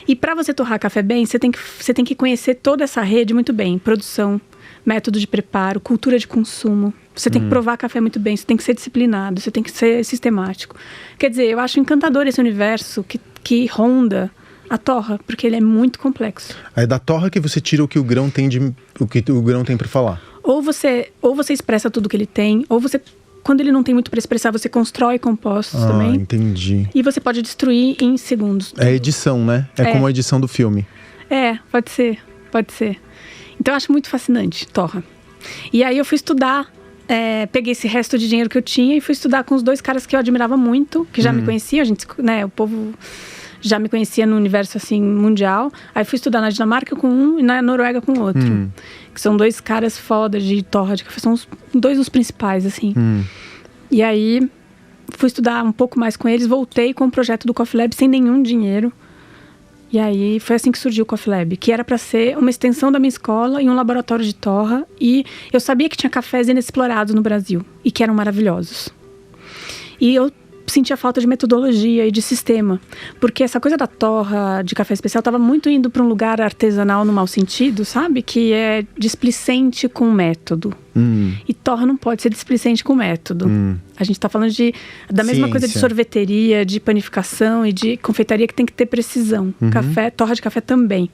E para você torrar café bem, você tem que conhecer toda essa rede muito bem. Produção, método de preparo, cultura de consumo. Você tem que provar café muito bem, você tem que ser disciplinado, você tem que ser sistemático. Quer dizer, eu acho encantador esse universo que ronda a torra, porque ele é muito complexo. É da torra que você tira o que o grão tem para falar. Ou você expressa tudo que ele tem, ou você quando ele não tem muito para expressar, você constrói compostos também. Entendi. E você pode destruir em segundos. É edição, né? É como a edição do filme. Pode ser. Então eu acho muito fascinante, torra. E aí eu fui estudar, peguei esse resto de dinheiro que eu tinha e fui estudar com os 2 caras que eu admirava muito, que já me conheciam, o povo já me conhecia no universo assim mundial. Aí fui estudar na Dinamarca com um e na Noruega com outro. Que são 2 caras fodas de torra de café, são 2 dos principais, assim. E aí fui estudar um pouco mais com eles, voltei com o projeto do Coffee Lab sem nenhum dinheiro. E aí foi assim que surgiu o Coffee Lab, que era para ser uma extensão da minha escola e um laboratório de torra. E eu sabia que tinha cafés inexplorados no Brasil e que eram maravilhosos. E eu sentia falta de metodologia e de sistema, porque essa coisa da torra de café especial estava muito indo para um lugar artesanal no mau sentido, sabe? Que é displicente com método. E torra não pode ser displicente com método. A gente está falando da mesma coisa de sorveteria, de panificação e de confeitaria, que tem que ter precisão. Torra de café também.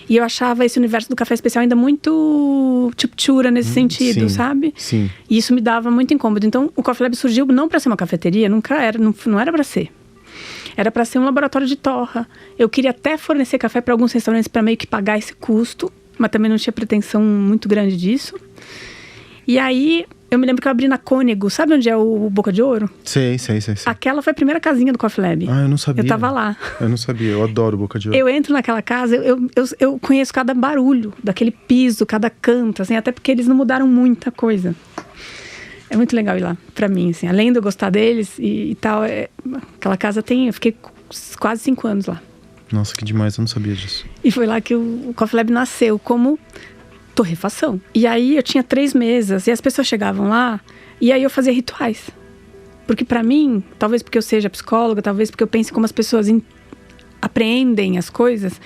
E eu achava esse universo do café especial ainda muito chupchura nesse sentido, sabe? Sim. E isso me dava muito incômodo. Então, o Coffee Lab surgiu não para ser uma cafeteria, não era para ser. Era para ser um laboratório de torra. Eu queria até fornecer café para alguns restaurantes para meio que pagar esse custo, mas também não tinha pretensão muito grande disso. E aí, eu me lembro que eu abri na Cônego. Sabe onde é o Boca de Ouro? Sei. Aquela foi a primeira casinha do Coffee Lab. Eu não sabia. Eu tava lá. Eu não sabia, eu adoro Boca de Ouro. Eu entro naquela casa, eu conheço cada barulho daquele piso, cada canto, assim, até porque eles não mudaram muita coisa. É muito legal ir lá, pra mim, assim. Além de eu gostar deles e tal, aquela casa eu fiquei quase 5 anos lá. Nossa, que demais, eu não sabia disso. E foi lá que o Coffee Lab nasceu, como torrefação. E aí eu tinha 3 mesas e as pessoas chegavam lá e aí eu fazia rituais. Porque pra mim, talvez porque eu seja psicóloga, talvez porque eu pense como as pessoas apreendem as coisas,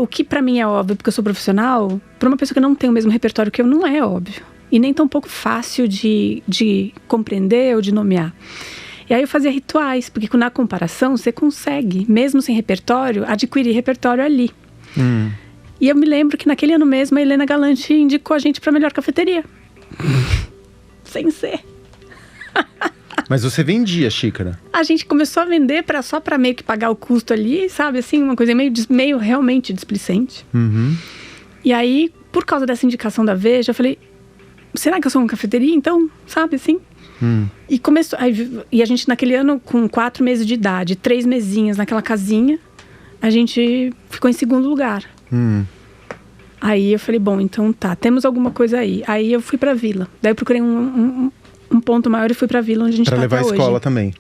o que pra mim é óbvio porque eu sou profissional, pra uma pessoa que não tem o mesmo repertório que eu, não é óbvio. E nem tão pouco fácil de compreender ou de nomear. E aí eu fazia rituais, porque na comparação você consegue, mesmo sem repertório, adquirir repertório ali. E eu me lembro que naquele ano mesmo a Helena Galante indicou a gente para a melhor cafeteria. Sem ser. Mas você vendia xícara? A gente começou a vender só para meio que pagar o custo ali, sabe? Assim, uma coisa meio realmente displicente. E aí, por causa dessa indicação da Veja, eu falei, será que eu sou uma cafeteria então? Sabe assim? E começou. E a gente naquele ano, com 4 meses de idade, 3 mesinhas naquela casinha, a gente ficou em segundo lugar. Aí eu falei, bom, então tá, temos alguma coisa aí. Aí eu fui pra Vila. Daí eu procurei um ponto maior e fui pra Vila, onde a gente tá até hoje. Pra levar a escola também.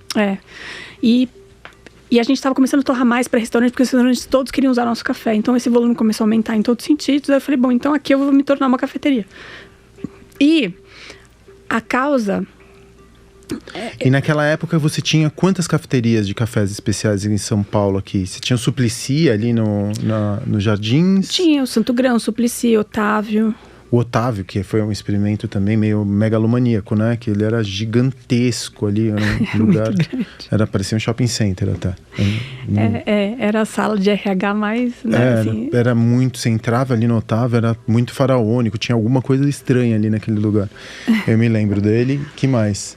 E a gente tava começando a torrar mais pra restaurante, porque os restaurantes todos queriam usar nosso café. Então esse volume começou a aumentar em todos os sentidos. Aí eu falei, bom, então aqui eu vou me tornar uma cafeteria. E a causa... E naquela época você tinha quantas cafeterias de cafés especiais em São Paulo aqui? Você tinha o Suplicy ali no Jardins? Tinha o Santo Grão, o Suplicy, Otávio. O Otávio, que foi um experimento também meio megalomaníaco, né? Que ele era gigantesco ali, era um lugar... parecia um shopping center até. Era a sala de RH mais... Né, assim. Era muito... Você entrava ali no Otávio, era muito faraônico. Tinha alguma coisa estranha ali naquele lugar. Eu me lembro dele. Que mais?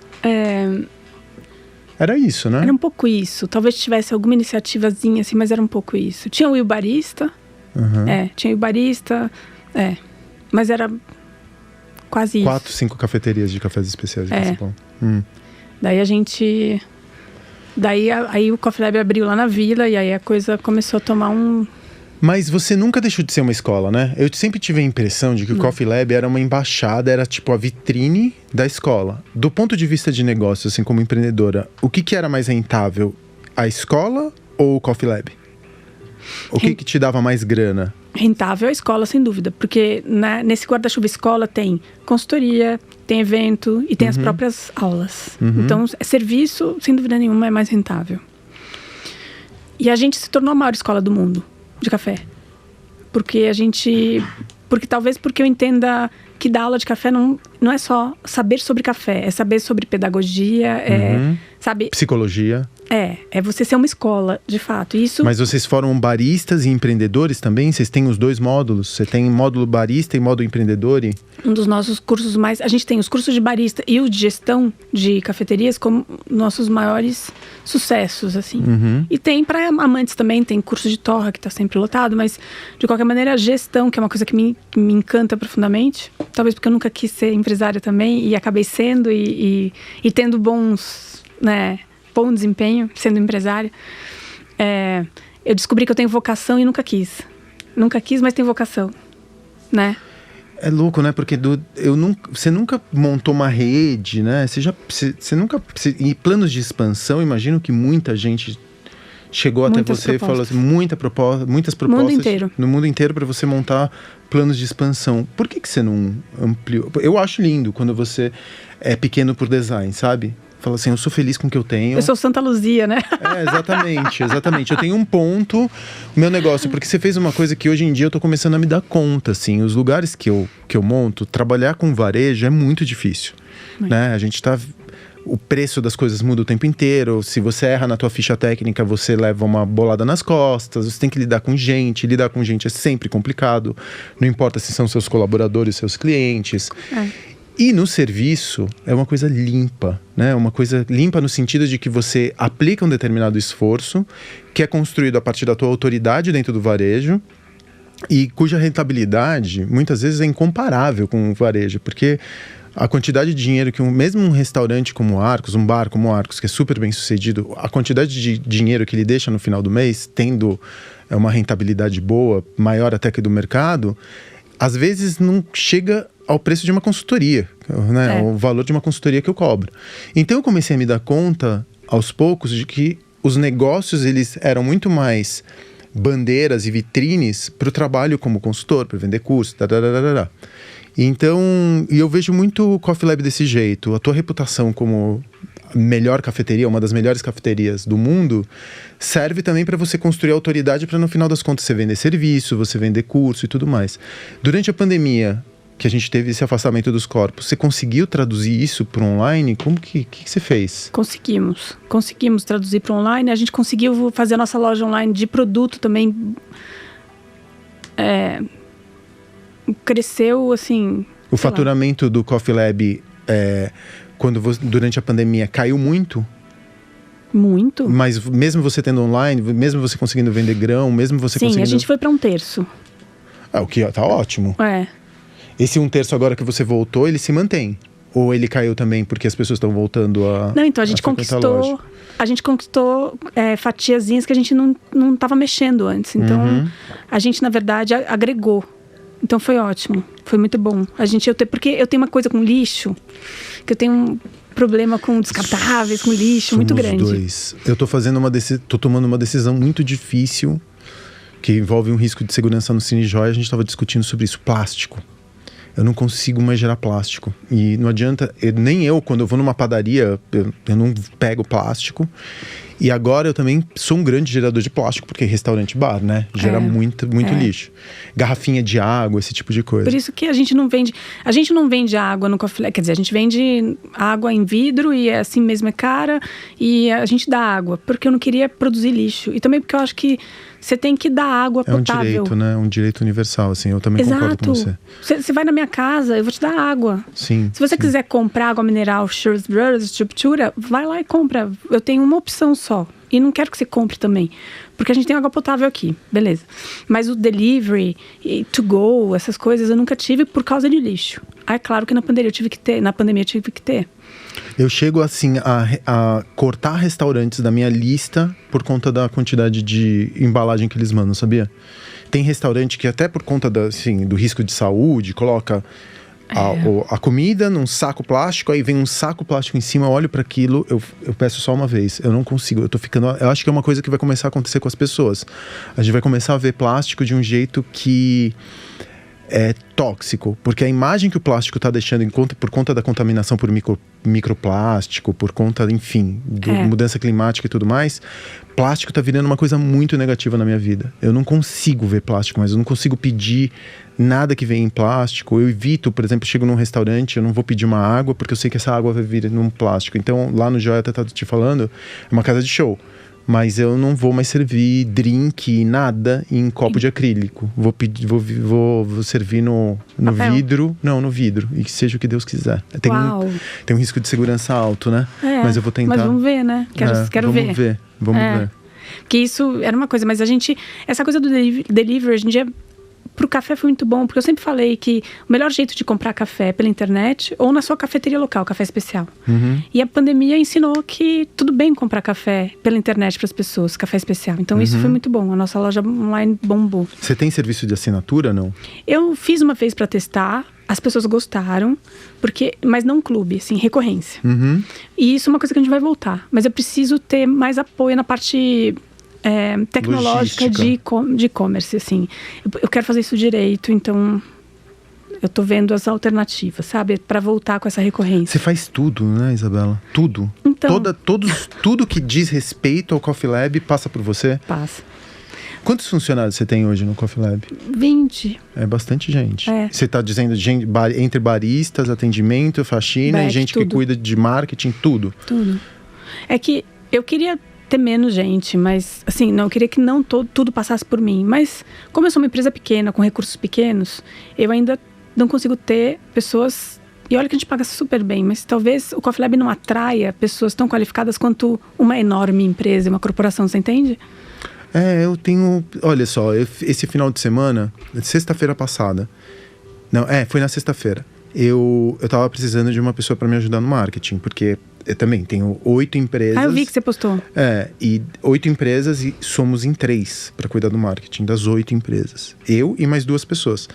Era isso, né? Era um pouco isso. Talvez tivesse alguma iniciativazinha assim, mas era um pouco isso. Tinha o Ilbarista. Tinha o Ilbarista. Mas era quase isso. 4, 5 cafeterias de cafés especiais em São Paulo. Daí a gente... Aí o Coffee Lab abriu lá na Vila e aí a coisa começou a tomar um... Mas você nunca deixou de ser uma escola, né? Eu sempre tive a impressão de que o Coffee Lab era uma embaixada, era tipo a vitrine da escola. Do ponto de vista de negócio, assim, como empreendedora, o que era mais rentável? A escola ou o Coffee Lab? O que te dava mais grana? Rentável a escola, sem dúvida. Porque nesse guarda-chuva escola tem consultoria, tem evento e tem as próprias aulas. Então, serviço, sem dúvida nenhuma, é mais rentável. E a gente se tornou a maior escola do mundo de café. Porque talvez porque eu entenda que dar aula de café não é só saber sobre café, é saber sobre pedagogia, sabe? Psicologia. É você ser uma escola, de fato. Isso. Mas vocês formam baristas e empreendedores também? Vocês têm os dois módulos? Você tem módulo barista e módulo empreendedor? Um dos nossos cursos mais... A gente tem os cursos de barista e o de gestão de cafeterias como nossos maiores sucessos, assim. Uhum. E tem para amantes também, tem curso de torra que está sempre lotado, mas de qualquer maneira a gestão, que é uma coisa que me encanta profundamente, talvez porque eu nunca quis ser empresária também e acabei sendo e tendo bons, né, bom desempenho sendo empresária. Eu descobri que eu tenho vocação e nunca quis, mas tenho vocação, né? É louco, né? Porque você nunca montou uma rede, né? E planos de expansão, imagino que muita gente chegou até você e falou assim, muitas propostas no mundo inteiro para você montar planos de expansão. Por que você não ampliou? Eu acho lindo quando você é pequeno por design, sabe? Fala assim, eu sou feliz com o que eu tenho. Eu sou Santa Luzia, né? Exatamente. Eu tenho um ponto, meu negócio, porque você fez uma coisa que hoje em dia eu tô começando a me dar conta, assim. Os lugares que eu monto, trabalhar com varejo é muito difícil, né? O preço das coisas muda o tempo inteiro. Se você erra na tua ficha técnica, você leva uma bolada nas costas. Você tem que lidar com gente. Lidar com gente é sempre complicado. Não importa se são seus colaboradores, seus clientes. E no serviço é uma coisa limpa, né? Uma coisa limpa no sentido de que você aplica um determinado esforço que é construído a partir da tua autoridade dentro do varejo e cuja rentabilidade muitas vezes é incomparável com o varejo, porque a quantidade de dinheiro que mesmo um restaurante como Arcos, um bar como Arcos, que é super bem sucedido, a quantidade de dinheiro que ele deixa no final do mês, tendo uma rentabilidade boa, maior até que do mercado, às vezes não chega ao preço de uma consultoria, né? O valor de uma consultoria que eu cobro. Então eu comecei a me dar conta, aos poucos, de que os negócios eles eram muito mais bandeiras e vitrines para o trabalho como consultor, para vender curso, Então, eu vejo muito o Coffee Lab desse jeito. A tua reputação como melhor cafeteria, uma das melhores cafeterias do mundo, serve também para você construir autoridade para no final das contas você vender serviço, você vender curso e tudo mais. Durante a pandemia, que a gente teve esse afastamento dos corpos, você conseguiu traduzir isso para online? Como que você fez? Conseguimos traduzir para online. A gente conseguiu fazer a nossa loja online de produto também. Cresceu, assim... O faturamento do Coffee Lab, durante a pandemia, caiu muito? Muito. Mas mesmo você tendo online, mesmo você conseguindo vender grão, mesmo você conseguindo... Sim, a gente foi para 1/3. O que tá ótimo. Esse 1/3 agora que você voltou, ele se mantém? Ou ele caiu também porque as pessoas estão voltando a... Não, então a gente conquistou fatiazinhas que a gente não estava mexendo antes. Então, a gente, na verdade, agregou. Então foi ótimo, foi muito bom. Porque eu tenho uma coisa com lixo, que eu tenho um problema com descartáveis, com lixo muito grande. Dois. Eu tô tomando uma decisão muito difícil, que envolve um risco de segurança no Cine Joia. A gente estava discutindo sobre isso, plástico. Eu não consigo mais gerar plástico. E não adianta, quando eu vou numa padaria, eu não pego plástico. E agora eu também sou um grande gerador de plástico, porque restaurante bar, né? Gera muito lixo. Garrafinha de água, esse tipo de coisa. Por isso que a gente não vende água no Coffee Lab. Quer dizer, a gente vende água em vidro e assim mesmo é cara. E a gente dá água, porque eu não queria produzir lixo. E também porque eu acho que você tem que dar água potável. É um direito, né? Um direito universal, assim. Eu também concordo com você. Você vai na minha casa, eu vou te dar água. Sim. Se você quiser comprar água mineral Shores Brothers, Chuptura, vai lá e compra. Eu tenho uma opção só. E não quero que você compre também. Porque a gente tem água potável aqui, beleza. Mas o delivery, to go, essas coisas eu nunca tive por causa de lixo. É claro que na pandemia eu tive que ter. Eu chego assim a cortar restaurantes da minha lista por conta da quantidade de embalagem que eles mandam, sabia? Tem restaurante que até por conta do risco de saúde coloca a comida num saco plástico, aí vem um saco plástico em cima, eu olho para aquilo, eu peço só uma vez, eu não consigo, eu acho que é uma coisa que vai começar a acontecer com as pessoas. A gente vai começar a ver plástico de um jeito que é tóxico, porque a imagem que o plástico está deixando por conta da contaminação por microplástico, por conta, enfim, da mudança climática e tudo mais, plástico está virando uma coisa muito negativa na minha vida. Eu não consigo ver plástico, mas eu não consigo pedir nada que venha em plástico. Eu evito, por exemplo, chego num restaurante, eu não vou pedir uma água, porque eu sei que essa água vai vir num plástico. Então, lá no Joia, até tá te falando, é uma casa de show. Mas eu não vou mais servir drink, nada em copo de acrílico. Vou servir no vidro. Não, no vidro. E que seja o que Deus quiser. Tem um risco de segurança alto, né? Mas eu vou tentar. Mas vamos ver, né? Quero ver. Vamos ver. Porque isso era uma coisa, mas essa coisa do delivery, hoje em dia, pro café foi muito bom, porque eu sempre falei que o melhor jeito de comprar café é pela internet ou na sua cafeteria local, café especial. E a pandemia ensinou que tudo bem comprar café pela internet para as pessoas, café especial. Então isso foi muito bom, a nossa loja online bombou. Você tem serviço de assinatura, não? Eu fiz uma vez para testar, as pessoas gostaram, mas não clube, assim, recorrência. E isso é uma coisa que a gente vai voltar. Mas eu preciso ter mais apoio na parte tecnológica de e-commerce, assim. Eu quero fazer isso direito, então eu tô vendo as alternativas, sabe? Para voltar com essa recorrência. Você faz tudo, né, Isabela? Tudo. Então, tudo que diz respeito ao Coffee Lab passa por você? Passa. Quantos funcionários você tem hoje no Coffee Lab? 20. É bastante gente. Você está dizendo entre baristas, atendimento, faxina e gente que cuida de marketing, tudo? Tudo. É que eu queria ter menos gente, mas assim, eu queria que não tudo passasse por mim. Mas como eu sou uma empresa pequena, com recursos pequenos, eu ainda não consigo ter pessoas... E olha que a gente paga super bem, mas talvez o Coffee Lab não atraia pessoas tão qualificadas quanto uma enorme empresa, uma corporação, você entende? Eu tenho... Olha só, esse final de semana, sexta-feira passada... Não, foi na sexta-feira. Eu tava precisando de uma pessoa para me ajudar no marketing, porque eu também tenho 8 empresas. Eu vi que você postou. E 8 empresas e somos em 3 para cuidar do marketing das 8 empresas. Eu e mais 2 pessoas.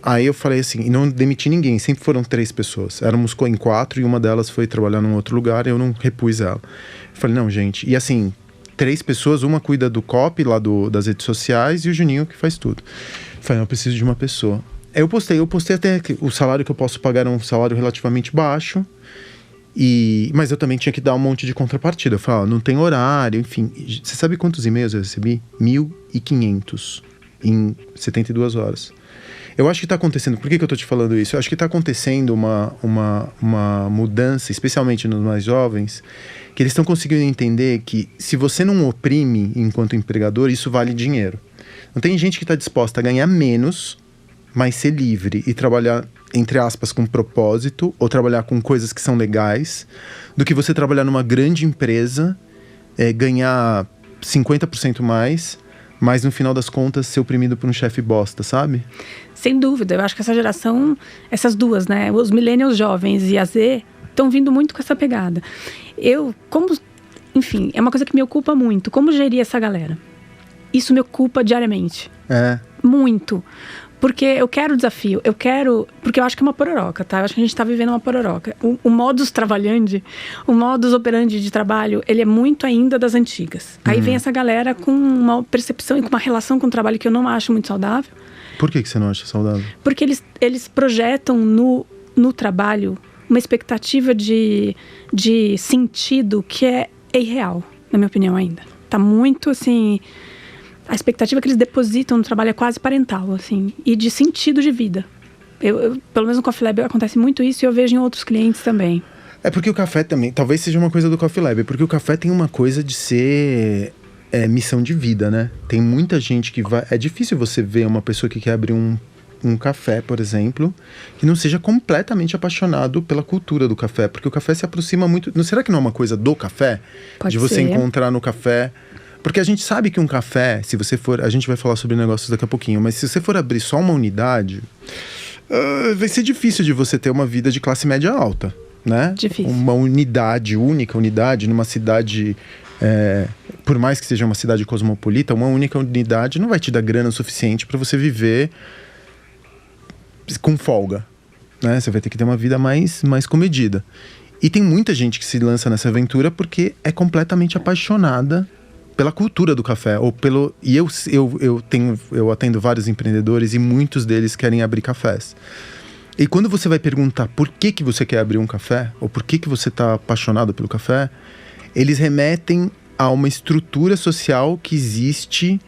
Aí eu falei assim, e não demiti ninguém, sempre foram 3 pessoas. Éramos em 4 e uma delas foi trabalhar num outro lugar e eu não repus ela. Eu falei, não, gente, e assim, 3 pessoas, uma cuida do copy lá das redes sociais e o Juninho que faz tudo. Eu falei, não, eu preciso de uma pessoa. Eu postei até que o salário que eu posso pagar é um salário relativamente baixo, mas eu também tinha que dar um monte de contrapartida. Eu falei, não tem horário, enfim. Você sabe quantos e-mails eu recebi? 1.500 em 72 horas. Eu acho que está acontecendo, por que eu estou te falando isso? Eu acho que está acontecendo uma mudança, especialmente nos mais jovens, que eles estão conseguindo entender que se você não oprime enquanto empregador, isso vale dinheiro. Não tem gente que está disposta a ganhar menos, mas ser livre e trabalhar, entre aspas, com propósito, ou trabalhar com coisas que são legais, do que você trabalhar numa grande empresa, ganhar 50% mais, mas no final das contas ser oprimido por um chefe bosta, sabe? Sem dúvida, eu acho que essa geração, essas duas, né, os millennials jovens e a Z, estão vindo muito com essa pegada. Enfim, é uma coisa que me ocupa muito, como gerir essa galera? Isso me ocupa diariamente. Muito. Porque eu quero o desafio, porque eu acho que é uma pororoca, tá? Eu acho que a gente tá vivendo uma pororoca. O modus trabalhandi, o modus operandi de trabalho, ele é muito ainda das antigas. Aí vem essa galera com uma percepção e com uma relação com o trabalho que eu não acho muito saudável. Por que você não acha saudável? Porque eles projetam no trabalho uma expectativa de sentido que é irreal, na minha opinião ainda. Tá muito, assim... A expectativa que eles depositam no trabalho é quase parental, assim, e de sentido de vida. Pelo menos no Coffee Lab acontece muito isso e eu vejo em outros clientes também. É porque o café também, talvez seja uma coisa do Coffee Lab, porque o café tem uma coisa de ser missão de vida, né? Tem muita gente que vai... É difícil você ver uma pessoa que quer abrir um café, por exemplo, que não seja completamente apaixonado pela cultura do café, porque o café se aproxima muito... Será que não é uma coisa do café? Pode de você ser. Encontrar no café... Porque a gente sabe que um café, se você for... A gente vai falar sobre negócios daqui a pouquinho, mas se você for abrir só uma unidade, vai ser difícil de você ter uma vida de classe média alta, né? Difícil. Uma única unidade, numa cidade... por mais que seja uma cidade cosmopolita, uma única unidade não vai te dar grana suficiente para você viver com folga, né? Você vai ter que ter uma vida mais comedida. E tem muita gente que se lança nessa aventura porque é completamente apaixonada pela cultura do café. E eu atendo vários empreendedores e muitos deles querem abrir cafés. E quando você vai perguntar por que você quer abrir um café, ou por que você está apaixonado pelo café, eles remetem a uma estrutura social que existe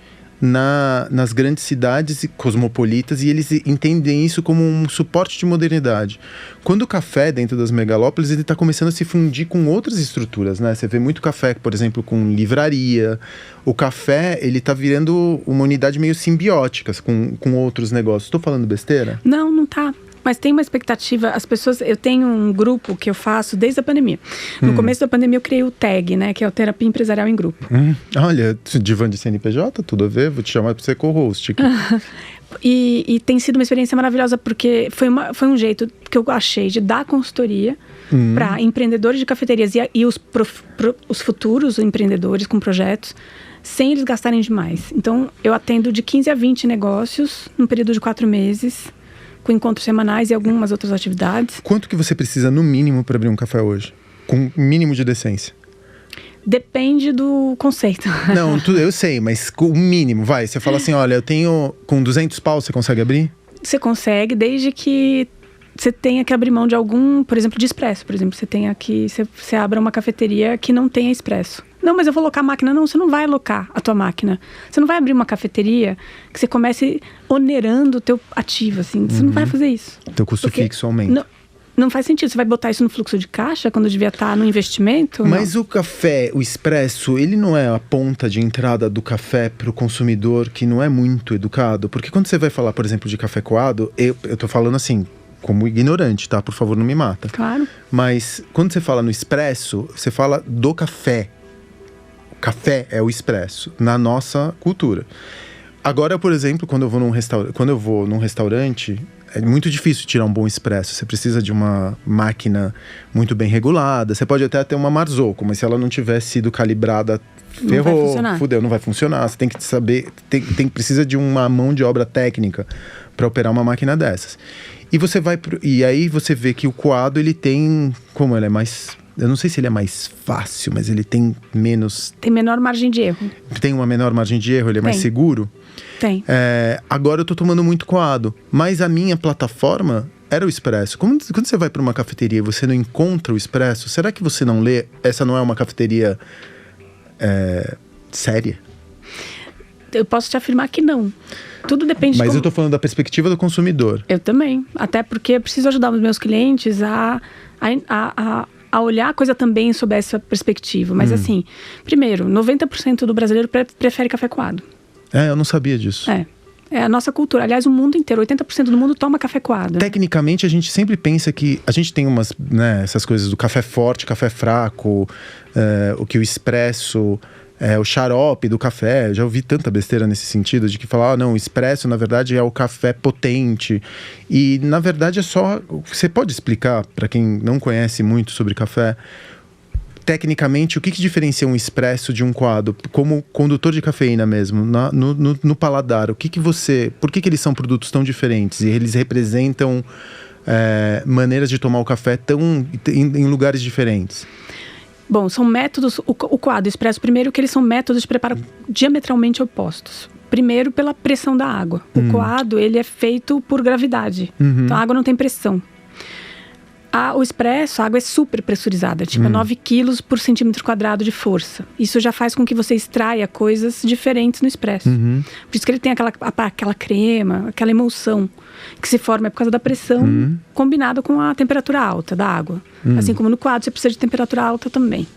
nas grandes cidades cosmopolitas, e eles entendem isso como um suporte de modernidade. Quando o café, dentro das megalópolis, ele está começando a se fundir com outras estruturas, né? Você vê muito café, por exemplo, com livraria. O café, ele está virando uma unidade meio simbiótica com outros negócios. Estou falando besteira? Não, não tá. Mas tem uma expectativa, as pessoas... Eu tenho um grupo que eu faço desde a pandemia. No começo da pandemia eu criei o TAG, né? Que é o Terapia Empresarial em Grupo. Olha, divã de CNPJ, tudo a ver? Vou te chamar para ser co-host aqui. E tem sido uma experiência maravilhosa, porque foi um jeito que eu achei de dar consultoria para empreendedores de cafeterias e os futuros empreendedores com projetos, sem eles gastarem demais. Então, eu atendo de 15 a 20 negócios num período de 4 meses, com encontros semanais e algumas outras atividades. Quanto que você precisa, no mínimo, para abrir um café hoje? Com mínimo de decência? Depende do conceito. Não, eu sei, mas com o mínimo, vai. Você fala assim, olha, eu tenho... Com 200 pau, você consegue abrir? Você consegue, desde que você tenha que abrir mão de algum, por exemplo, de expresso. Por exemplo, você abra uma cafeteria que não tenha expresso. Não, mas eu vou alocar a máquina. Não, você não vai alocar a tua máquina. Você não vai abrir uma cafeteria que você comece onerando o teu ativo, assim. Você não vai fazer isso. Teu custo fixo aumenta. Não faz sentido. Você vai botar isso no fluxo de caixa quando devia estar no investimento? Mas o café, o expresso, ele não é a ponta de entrada do café para o consumidor que não é muito educado? Porque quando você vai falar, por exemplo, de café coado, eu tô falando assim, como ignorante, tá? Por favor, não me mata. Claro. Mas quando você fala no expresso, você fala do café. O café é o expresso, na nossa cultura. Agora, por exemplo, quando eu vou num restaurante, é muito difícil tirar um bom expresso. Você precisa de uma máquina muito bem regulada. Você pode até ter uma Marzocco, mas se ela não tiver sido calibrada, ferrou, fudeu, não vai funcionar. Você tem que saber, precisa de uma mão de obra técnica para operar uma máquina dessas. E aí você vê que o coado, ele tem, como ele é mais... Eu não sei se ele é mais fácil, mas ele tem menos... Tem menor margem de erro. Tem uma menor margem de erro, ele é mais seguro? Tem. Agora eu tô tomando muito coado, mas a minha plataforma era o expresso. Quando você vai para uma cafeteria e você não encontra o expresso, será que você não lê? Essa não é uma cafeteria séria? Eu posso te afirmar que não. Tudo depende Mas eu tô falando da perspectiva do consumidor. Eu também. Até porque eu preciso ajudar os meus clientes a olhar a coisa também sob essa perspectiva. Mas assim, primeiro, 90% do brasileiro prefere café coado. Eu não sabia disso. É a nossa cultura. Aliás, o mundo inteiro, 80% do mundo toma café coado. Tecnicamente, a gente sempre pensa que... A gente tem umas, né, essas coisas do café forte, café fraco, o que o expresso... o xarope do café. Já ouvi tanta besteira nesse sentido, de que falar, não, o expresso, na verdade, é o café potente. E, na verdade, é só... Você pode explicar, para quem não conhece muito sobre café, tecnicamente, o que diferencia um expresso de um coado? Como condutor de cafeína mesmo, no paladar, por que eles são produtos tão diferentes? E eles representam maneiras de tomar o café em lugares diferentes? Bom, são métodos, o coado e o expresso, primeiro que eles são métodos de preparo diametralmente opostos. Primeiro, pela pressão da água. O coado, ele é feito por gravidade. Então, a água não tem pressão. O expresso, a água é super pressurizada, tipo 9 quilos por centímetro quadrado de força. Isso já faz com que você extraia coisas diferentes no expresso. Por isso que ele tem aquela crema, aquela emulsão que se forma por causa da pressão combinada com a temperatura alta da água. Assim como no coado você precisa de temperatura alta também.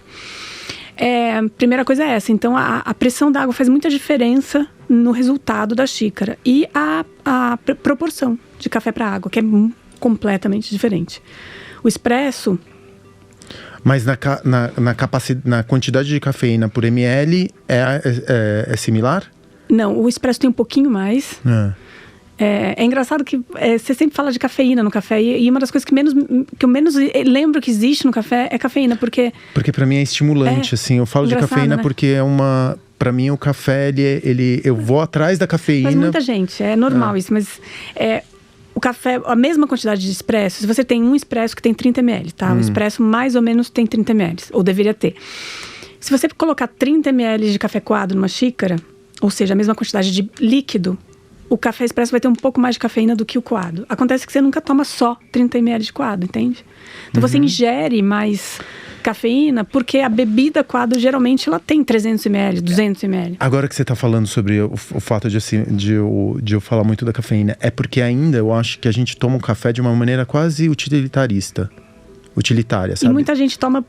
Primeira coisa é essa. Então, a pressão da água faz muita diferença no resultado da xícara. E a proporção de café para água, que é completamente diferente. O expresso... Mas na quantidade de cafeína por ml é similar? Não, o expresso tem um pouquinho mais. É engraçado que você sempre fala de cafeína no café. E uma das coisas que eu menos lembro que existe no café é cafeína, porque... Porque pra mim é estimulante, assim. Eu falo de cafeína, né? Porque é uma... Pra mim o café, eu vou atrás da cafeína. Mas muita gente, é normal isso, mas... O café, a mesma quantidade de expresso, se você tem um expresso que tem 30 ml, tá? O expresso mais ou menos tem 30 ml, ou deveria ter. Se você colocar 30 ml de café coado numa xícara, ou seja, a mesma quantidade de líquido, o café expresso vai ter um pouco mais de cafeína do que o coado. Acontece que você nunca toma só 30 ml de coado, entende? Então você ingere mais cafeína, porque a bebida coado geralmente ela tem 300 ml, 200 ml. Agora que você está falando sobre o fato de eu falar muito da cafeína, é porque ainda eu acho que a gente toma o café de uma maneira quase utilitária, sabe? E muita gente toma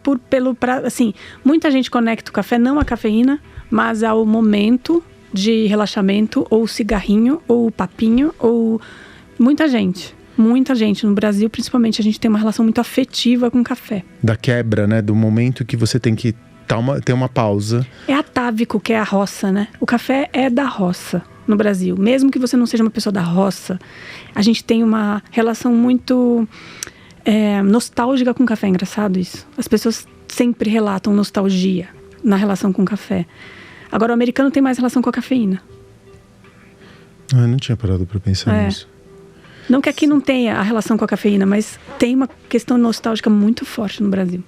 assim, muita gente conecta o café não à cafeína, mas ao momento de relaxamento, ou cigarrinho, ou papinho, ou muita gente no Brasil, principalmente, a gente tem uma relação muito afetiva com o café. Da quebra, né? Do momento que você tem que ter uma pausa. É atávico, que é a roça, né? O café é da roça no Brasil. Mesmo que você não seja uma pessoa da roça, a gente tem uma relação muito nostálgica com o café. É engraçado isso. As pessoas sempre relatam nostalgia na relação com o café. Agora, o americano tem mais relação com a cafeína. Eu não tinha parado para pensar nisso. Não que aqui não tenha a relação com a cafeína, mas tem uma questão nostálgica muito forte no Brasil.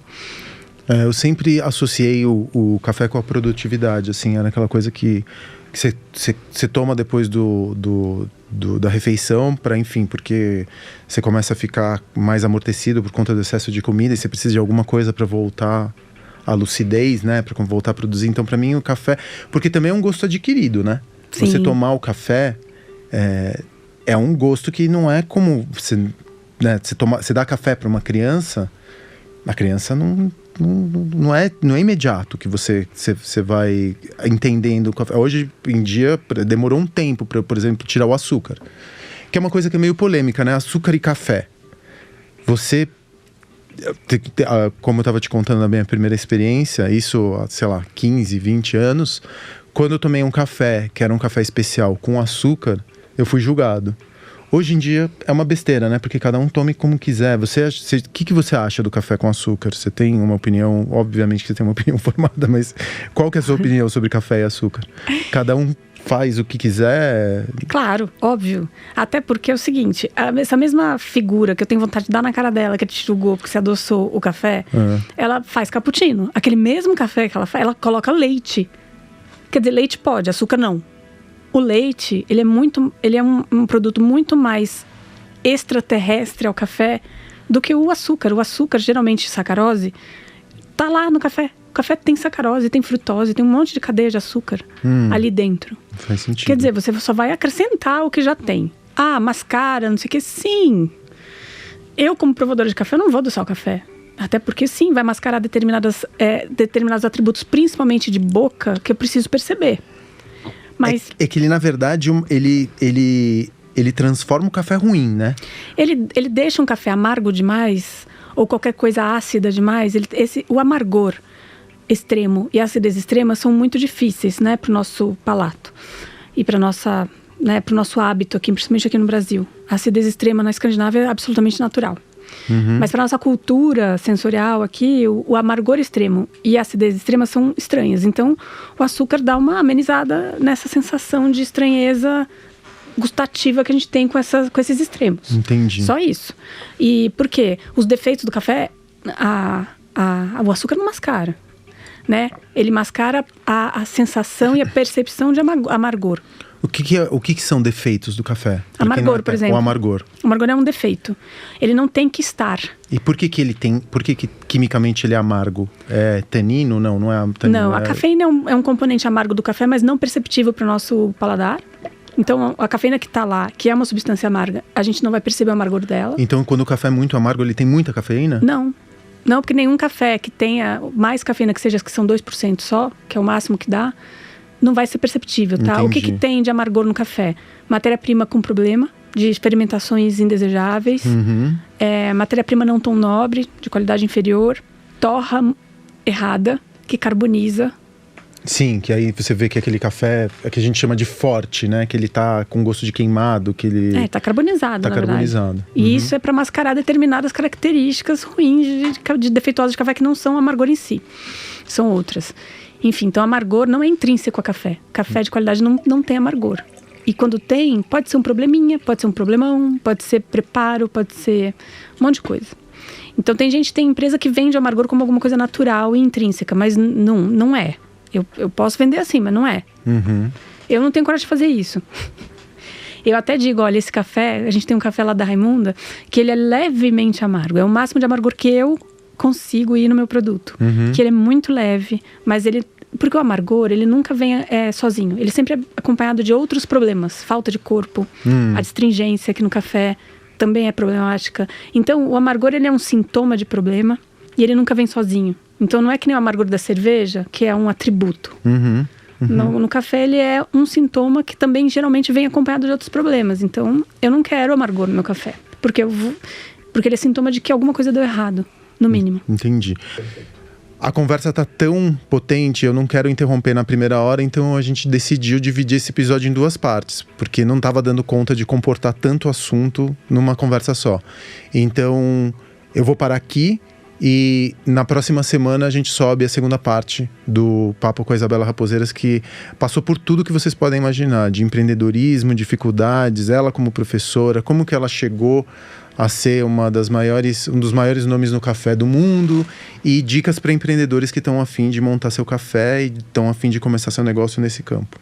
Eu sempre associei o café com a produtividade, assim, era aquela coisa que você toma depois da refeição, porque você começa a ficar mais amortecido por conta do excesso de comida e você precisa de alguma coisa para voltar a lucidez, né, para voltar a produzir. Então, para mim, o café, porque também é um gosto adquirido, né? Sim. Você tomar o café é um gosto que não é como você dá café para uma criança, a criança não é imediato que você vai entendendo o café. Hoje em dia demorou um tempo para, por exemplo, tirar o açúcar, que é uma coisa que é meio polêmica, né? Açúcar e café. Você, como eu estava te contando na minha primeira experiência, isso há, sei lá, 15, 20 anos, quando eu tomei um café, que era um café especial com açúcar, eu fui julgado. Hoje em dia é uma besteira, né? Porque cada um tome como quiser. O que você acha do café com açúcar? Você tem uma opinião? Obviamente que você tem uma opinião formada, mas qual que é a sua opinião sobre café e açúcar? Cada um faz o que quiser? Claro, óbvio. Até porque é o seguinte, essa mesma figura que eu tenho vontade de dar na cara dela, que te julgou porque você adoçou o café, ela faz cappuccino. Aquele mesmo café que ela faz, ela coloca leite. Quer dizer, leite pode, açúcar não. O leite, ele é um produto muito mais extraterrestre ao café do que o açúcar. O açúcar, geralmente sacarose, tá lá no café. O café tem sacarose, tem frutose, tem um monte de cadeia de açúcar ali dentro. Faz sentido. Quer dizer, você só vai acrescentar o que já tem. Mascara, não sei o que. Sim, eu como provedora de café, não vou adoçar o café. Até porque sim, vai mascarar determinados atributos, principalmente de boca, que eu preciso perceber. Mas é que ele, na verdade, ele transforma o café ruim, né? Ele deixa um café amargo demais, ou qualquer coisa ácida demais. O amargor extremo e a acidez extrema são muito difíceis, né, para o nosso palato. E para o nosso hábito aqui, principalmente aqui no Brasil. A acidez extrema na Escandinávia é absolutamente natural. Mas para nossa cultura sensorial aqui, o amargor extremo e a acidez extrema são estranhas. Então, o açúcar dá uma amenizada nessa sensação de estranheza gustativa que a gente tem com esses extremos. Entendi. Só isso. E por quê? Os defeitos do café, o açúcar não mascara, né? Ele mascara a sensação e a percepção de amargor. O que são defeitos do café? Amargor, por exemplo. O amargor. O amargor é um defeito. Ele não tem que estar. E por que ele tem? Por que quimicamente ele é amargo? É tanino? Não é tanino. Não, a cafeína é um componente amargo do café, mas não perceptível para o nosso paladar. Então, a cafeína que está lá, que é uma substância amarga, a gente não vai perceber o amargor dela. Então, quando o café é muito amargo, ele tem muita cafeína? Não, porque nenhum café que tenha mais cafeína que seja, que são 2% só, que é o máximo que dá, não vai ser perceptível, tá? Entendi. O que tem de amargor no café? Matéria-prima com problema, de experimentações indesejáveis, matéria-prima não tão nobre, de qualidade inferior, torra errada, que carboniza. Sim, que aí você vê que aquele café, que a gente chama de forte, né? Que ele tá com gosto de queimado, que ele... tá carbonizado, na carbonizado. Verdade. E isso é para mascarar determinadas características ruins de defeituosas de café, que não são amargor em si, são outras. Enfim, então amargor não é intrínseco a café. Café de qualidade não tem amargor. E quando tem, pode ser um probleminha, pode ser um problemão, pode ser preparo, pode ser um monte de coisa. Então tem empresa que vende o amargor como alguma coisa natural e intrínseca, mas não é. Eu posso vender assim, mas não é. Eu não tenho coragem de fazer isso. Eu até digo, olha, esse café, a gente tem um café lá da Raimunda, que ele é levemente amargo. É o máximo de amargor que eu consigo ir no meu produto. Que ele é muito leve, mas ele... Porque o amargor, ele nunca vem sozinho. Ele sempre é acompanhado de outros problemas. Falta de corpo, a astringência aqui no café também é problemática. Então, o amargor, ele é um sintoma de problema e ele nunca vem sozinho. Então, não é que nem o amargor da cerveja, que é um atributo. No café, ele é um sintoma que também geralmente vem acompanhado de outros problemas. Então, eu não quero amargor no meu café. Porque ele é sintoma de que alguma coisa deu errado, no mínimo. Entendi. A conversa tá tão potente, eu não quero interromper na primeira hora, então a gente decidiu dividir esse episódio em 2 partes, porque não tava dando conta de comportar tanto assunto numa conversa só. Então, eu vou parar aqui e na próxima semana a gente sobe a segunda parte do Papo com a Isabela Raposeiras, que passou por tudo que vocês podem imaginar, de empreendedorismo, dificuldades, ela como professora, como que ela chegou a ser um dos maiores nomes no café do mundo, e dicas para empreendedores que estão a fim de montar seu café e estão a fim de começar seu negócio nesse campo.